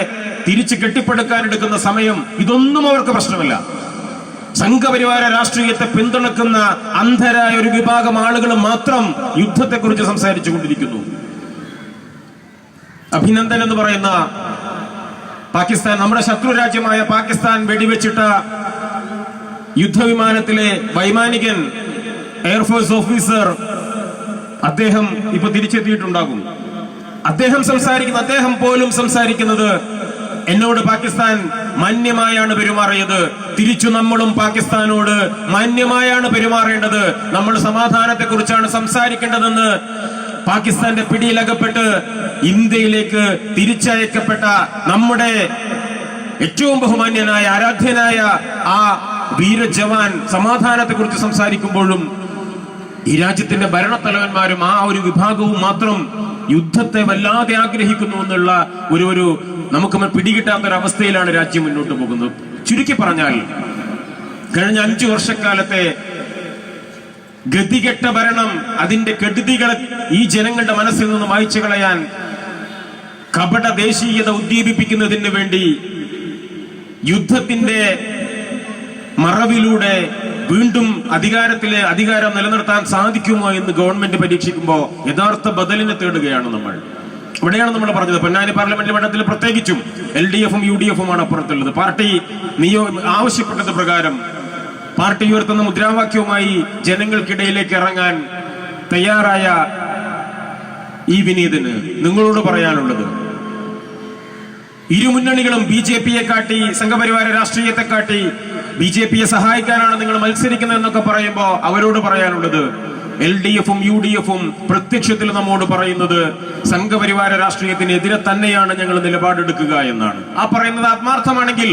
തിരിച്ചു കെട്ടിപ്പടുക്കാൻ എടുക്കുന്ന സമയം, ഇതൊന്നും അവർക്ക് പ്രശ്നമല്ല. സംഘപരിവാര രാഷ്ട്രീയത്തെ പിന്തുണക്കുന്ന അന്ധരായ ഒരു വിഭാഗം ആളുകൾ മാത്രം യുദ്ധത്തെക്കുറിച്ച് സംസാരിച്ചു കൊണ്ടിരിക്കുന്നു. അഭിനന്ദൻ എന്ന് പറയുന്ന പാകിസ്ഥാൻ, നമ്മുടെ ശത്രു രാജ്യമായ പാകിസ്ഥാൻ വെടിവെച്ചിട്ട യുദ്ധവിമാനത്തിലെ വൈമാനികൻ, എയർഫോഴ്സ് ഓഫീസർ, അദ്ദേഹം ഇപ്പൊ തിരിച്ചെത്തിയിട്ടുണ്ടാകും. അദ്ദേഹം പോലും സംസാരിക്കുന്നത് എന്നോട് പാകിസ്ഥാൻ മാന്യമായാണ് പെരുമാറിയത്, തിരിച്ചു നമ്മളും പാകിസ്ഥാനോട് മാന്യമായാണ് പെരുമാറേണ്ടത്, നമ്മൾ സമാധാനത്തെ കുറിച്ചാണ് സംസാരിക്കേണ്ടതെന്ന് പാകിസ്ഥാന്റെ പിടിയിലകപ്പെട്ട് ഇന്ത്യയിലേക്ക് തിരിച്ചയക്കപ്പെട്ട നമ്മുടെ ഏറ്റവും ബഹുമാന്യനായ ആരാധ്യനായ ആ വീരജവാൻ സമാധാനത്തെ കുറിച്ച് സംസാരിക്കുമ്പോഴും ഈ രാജ്യത്തിന്റെ ഭരണത്തലവന്മാരും ആ ഒരു വിഭാഗവും മാത്രം യുദ്ധത്തെ വല്ലാതെ ആഗ്രഹിക്കുന്നു എന്നുള്ള ഒരു നമുക്ക് പിടികിട്ടാത്തൊരവസ്ഥയിലാണ് രാജ്യം മുന്നോട്ട് പോകുന്നത്. ചുരുക്കി പറഞ്ഞാൽ കഴിഞ്ഞ 5 വർഷക്കാലത്തെ ഗതികെട്ട ഭരണം, അതിന്റെ കെടുതികളെ ഈ ജനങ്ങളുടെ മനസ്സിൽ നിന്ന് മായ്ച്ചു കളയാൻ കപട ദേശീയത ഉദ്ദീപിപ്പിക്കുന്നതിന് വേണ്ടി യുദ്ധത്തിന്റെ മറവിലൂടെ വീണ്ടും അധികാരം നിലനിർത്താൻ സാധിക്കുമോ എന്ന് ഗവൺമെന്റ് പരീക്ഷിക്കുമ്പോൾ യഥാർത്ഥ ബദലിനെ തേടുകയാണ് നമ്മൾ. ഇവിടെയാണ് നമ്മൾ പറഞ്ഞത്, പൊന്നാനി പാർലമെന്റ് മണ്ഡലത്തിൽ പ്രത്യേകിച്ചും LDF-ഉം UDF-ഉമാണ് അപ്പുറത്തുള്ളത്. പാർട്ടി ആവശ്യപ്പെട്ടത് പ്രകാരം പാർട്ടി ഉയർത്തുന്ന മുദ്രാവാക്യവുമായി ജനങ്ങൾക്കിടയിലേക്ക് ഇറങ്ങാൻ തയ്യാറായ ഈ വിനീതന് നിങ്ങളോട് പറയാനുള്ളത്, ഇരുമുന്നണികളും BJP-യെ കാട്ടി, സംഘപരിവാര രാഷ്ട്രീയത്തെ കാട്ടി BJP-യെ സഹായിക്കാനാണ് നിങ്ങൾ മത്സരിക്കുന്നത് എന്നൊക്കെ പറയുമ്പോ അവരോട് പറയാനുള്ളത്, LDF-ഉം UDF-ഉം പ്രത്യക്ഷത്തിൽ നമ്മോട് പറയുന്നത് സംഘപരിവാര രാഷ്ട്രീയത്തിനെതിരെ തന്നെയാണ് ഞങ്ങൾ നിലപാടെടുക്കുക എന്നാണ്. ആ പറയുന്നത് ആത്മാർത്ഥമാണെങ്കിൽ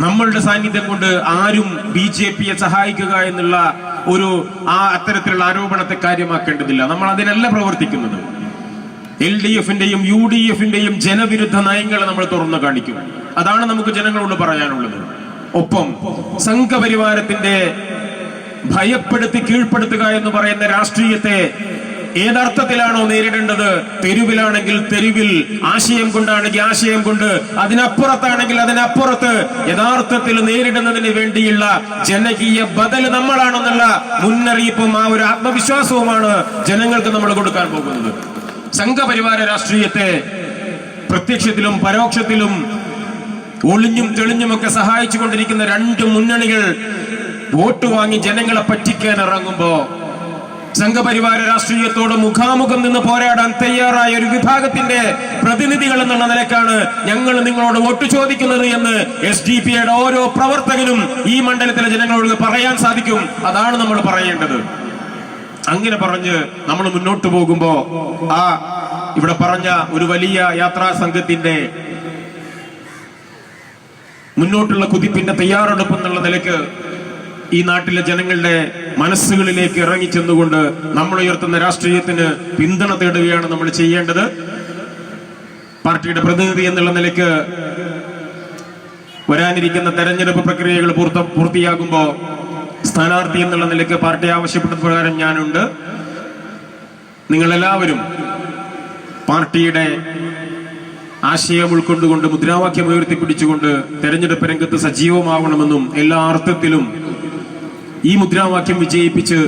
നമ്മളുടെ സാന്നിധ്യം കൊണ്ട് ആരും BJP-യെ സഹായിക്കുക എന്നുള്ള അത്തരത്തിലുള്ള ആരോപണത്തെ കാര്യമാക്കേണ്ടതില്ല. നമ്മൾ അതിനല്ല പ്രവർത്തിക്കുന്നത്. LDF-ന്റെയും UDF-ന്റെയും ജനവിരുദ്ധ നയങ്ങളെ നമ്മൾ തുറന്നു കാണിക്കും. അതാണ് നമുക്ക് ജനങ്ങളോട് പറയാനുള്ളത്. ഒപ്പം സംഘപരിവാരത്തിന്റെ ഭയപ്പെടുത്തി കീഴ്പ്പെടുത്തുക എന്ന് പറയുന്ന രാഷ്ട്രീയത്തെ ഏതർത്ഥത്തിലാണോ നേരിടേണ്ടത്, തെരുവിലാണെങ്കിൽ തെരുവിൽ, ആശയം കൊണ്ടാണെങ്കിൽ ആശയം കൊണ്ട്, അതിനപ്പുറത്താണെങ്കിൽ അതിനപ്പുറത്ത് യഥാർത്ഥത്തിൽ നേരിടുന്നതിന് വേണ്ടിയുള്ള ജനകീയ ബദൽ നമ്മളാണെന്നുള്ള മുന്നറിയിപ്പും ആ ഒരു ആത്മവിശ്വാസവുമാണ് ജനങ്ങൾക്ക് നമ്മൾ കൊടുക്കാൻ പോകുന്നത്. സംഘപരിവാര രാഷ്ട്രീയത്തെ പ്രത്യക്ഷത്തിലും പരോക്ഷത്തിലും ഒളിഞ്ഞും തെളിഞ്ഞുമൊക്കെ സഹായിച്ചു കൊണ്ടിരിക്കുന്ന 2 മുന്നണികൾ വോട്ട് വാങ്ങി ജനങ്ങളെ പറ്റിക്കാൻ ഇറങ്ങുമ്പോ സംഘപരിവാര രാഷ്ട്രീയത്തോട് മുഖാമുഖം നിന്ന് പോരാടാൻ തയ്യാറായ ഒരു വിഭാഗത്തിന്റെ പ്രതിനിധികൾ എന്നുള്ള നിലക്കാണ് ഞങ്ങൾ നിങ്ങളോട് വോട്ട് ചോദിക്കുന്നത് എന്ന് SDP-യുടെ ഓരോ പ്രവർത്തകനും ഈ മണ്ഡലത്തിലെ ജനങ്ങളോട് പറയാൻ സാധിക്കും. അതാണ് നമ്മൾ പറയേണ്ടത്. അങ്ങനെ പറഞ്ഞ് നമ്മൾ മുന്നോട്ട് പോകുമ്പോ ഇവിടെ പറഞ്ഞ ഒരു വലിയ യാത്രാ സംഘത്തിന്റെ മുന്നോട്ടുള്ള കുതിപ്പിന്റെ തയ്യാറെടുപ്പ് എന്നുള്ള നിലയ്ക്ക് ഈ നാട്ടിലെ ജനങ്ങളുടെ മനസ്സുകളിലേക്ക് ഇറങ്ങിച്ചെന്നുകൊണ്ട് നമ്മൾ ഉയർത്തുന്ന രാഷ്ട്രീയത്തിന് പിന്തുണ തേടുകയാണ് നമ്മൾ ചെയ്യേണ്ടത്. പാർട്ടിയുടെ പ്രതിനിധി എന്നുള്ള നിലയ്ക്ക് വരാനിരിക്കുന്ന തെരഞ്ഞെടുപ്പ് പ്രക്രിയകൾ പൂർത്തിയാകുമ്പോൾ സ്ഥാനാർത്ഥി എന്നുള്ള നിലയ്ക്ക് പാർട്ടി ആവശ്യപ്പെട്ട പ്രകാരം ഞാനുണ്ട്. നിങ്ങളെല്ലാവരും പാർട്ടിയുടെ ആശയം ഉൾക്കൊണ്ടുകൊണ്ട് മുദ്രാവാക്യം ഉയർത്തിപ്പിടിച്ചുകൊണ്ട് തെരഞ്ഞെടുപ്പ് രംഗത്ത് സജീവമാവണമെന്നും എല്ലാ അർത്ഥത്തിലും ഈ മുദ്രാവാക്യം വിജയിപ്പിച്ച്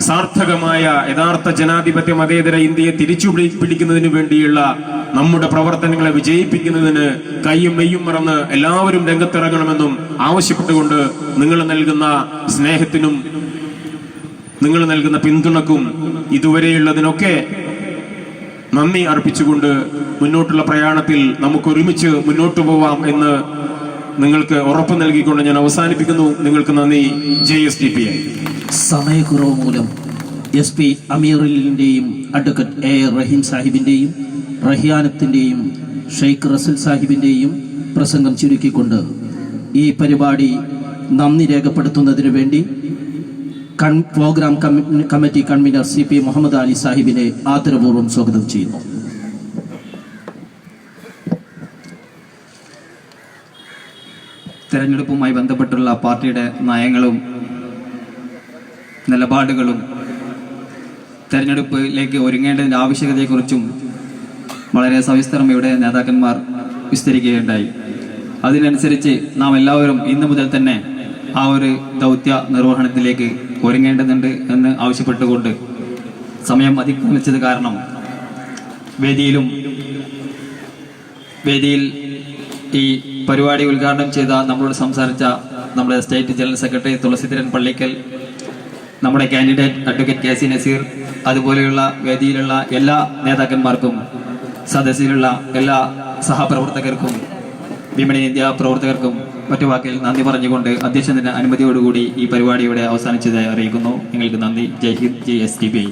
സാർത്ഥകമായ യഥാർത്ഥ ജനാധിപത്യ മതേതര ഇന്ത്യയെ തിരിച്ചു പിടിക്കുന്നതിന് വേണ്ടിയുള്ള നമ്മുടെ പ്രവർത്തനങ്ങളെ വിജയിപ്പിക്കുന്നതിന് കൈയും മെയ്യും മറന്ന് എല്ലാവരും രംഗത്തിറങ്ങണമെന്നും ആവശ്യപ്പെട്ടുകൊണ്ട് നിങ്ങൾ നൽകുന്ന സ്നേഹത്തിനും നിങ്ങൾ നൽകുന്ന പിന്തുണക്കും ഇതുവരെയുള്ളതിനൊക്കെ നന്ദി അർപ്പിച്ചുകൊണ്ട് മുന്നോട്ടുള്ള പ്രയാണത്തിൽ നമുക്ക് ഒരുമിച്ച് മുന്നോട്ടു പോവാം എന്ന് നിങ്ങൾക്ക് ഉറപ്പ് നൽകിക്കൊണ്ട് ഞാൻ അവസാനിപ്പിക്കുന്നു. നിങ്ങൾക്ക് നന്ദി. JSDPI. സമയക്കുറവ് മൂലം SP അമീറുലിന്റെയും അഡ്വക്കേറ്റ് A റഹീം സാഹിബിന്റെയും റഹിയാനത്തിന്റെയും ഷെയ്ഖ് റസൽ സാഹിബിന്റെയും പ്രസംഗം ചുരുക്കിക്കൊണ്ട് ഈ പരിപാടി നന്ദി രേഖപ്പെടുത്തുന്നതിന് വേണ്ടി programme committee convener CP Muhammad Ali സാഹിബിനെ ആദരപൂർവ്വം സ്വാഗതം ചെയ്യുന്നു. തെരഞ്ഞെടുപ്പുമായി ബന്ധപ്പെട്ടുള്ള പാർട്ടിയുടെ നയങ്ങളും നിലപാടുകളും തെരഞ്ഞെടുപ്പിലേക്ക് ഒരുങ്ങേണ്ടതിൻ്റെ ആവശ്യകതയെക്കുറിച്ചും വളരെ സവിസ്തരം ഇവിടെ നേതാക്കന്മാർ വിസ്തരിക്കുകയുണ്ടായി. അതിനനുസരിച്ച് നാം എല്ലാവരും ഇന്നു മുതൽ തന്നെ ആ ഒരു ദൗത്യ നിർവഹണത്തിലേക്ക് ഒരുങ്ങേണ്ടതുണ്ട് എന്ന് ആവശ്യപ്പെട്ടുകൊണ്ട് സമയം അതിക്രമിച്ചത് കാരണം വേദിയിൽ ഈ പരിപാടി ഉദ്ഘാടനം ചെയ്ത നമ്മളോട് സംസാരിച്ച നമ്മുടെ state general secretary Thulaseedharan Pallikkal, നമ്മുടെ കാൻഡിഡേറ്റ് അഡ്വക്കേറ്റ് KC നസീർ, അതുപോലെയുള്ള വേദിയിലുള്ള എല്ലാ നേതാക്കന്മാർക്കും സദസ്സിലുള്ള എല്ലാ സഹപ്രവർത്തകർക്കും വിമണി ഇന്ത്യ പ്രവർത്തകർക്കും മറ്റു വാക്കിൽ നന്ദി പറഞ്ഞുകൊണ്ട് അധ്യക്ഷന്റെ അനുമതിയോടുകൂടി ഈ പരിപാടിയുടെ അവസാനിച്ചതായി അറിയിക്കുന്നു. നിങ്ങൾക്ക് നന്ദി. ജയ് ഹിന്ദ്. JSDPI.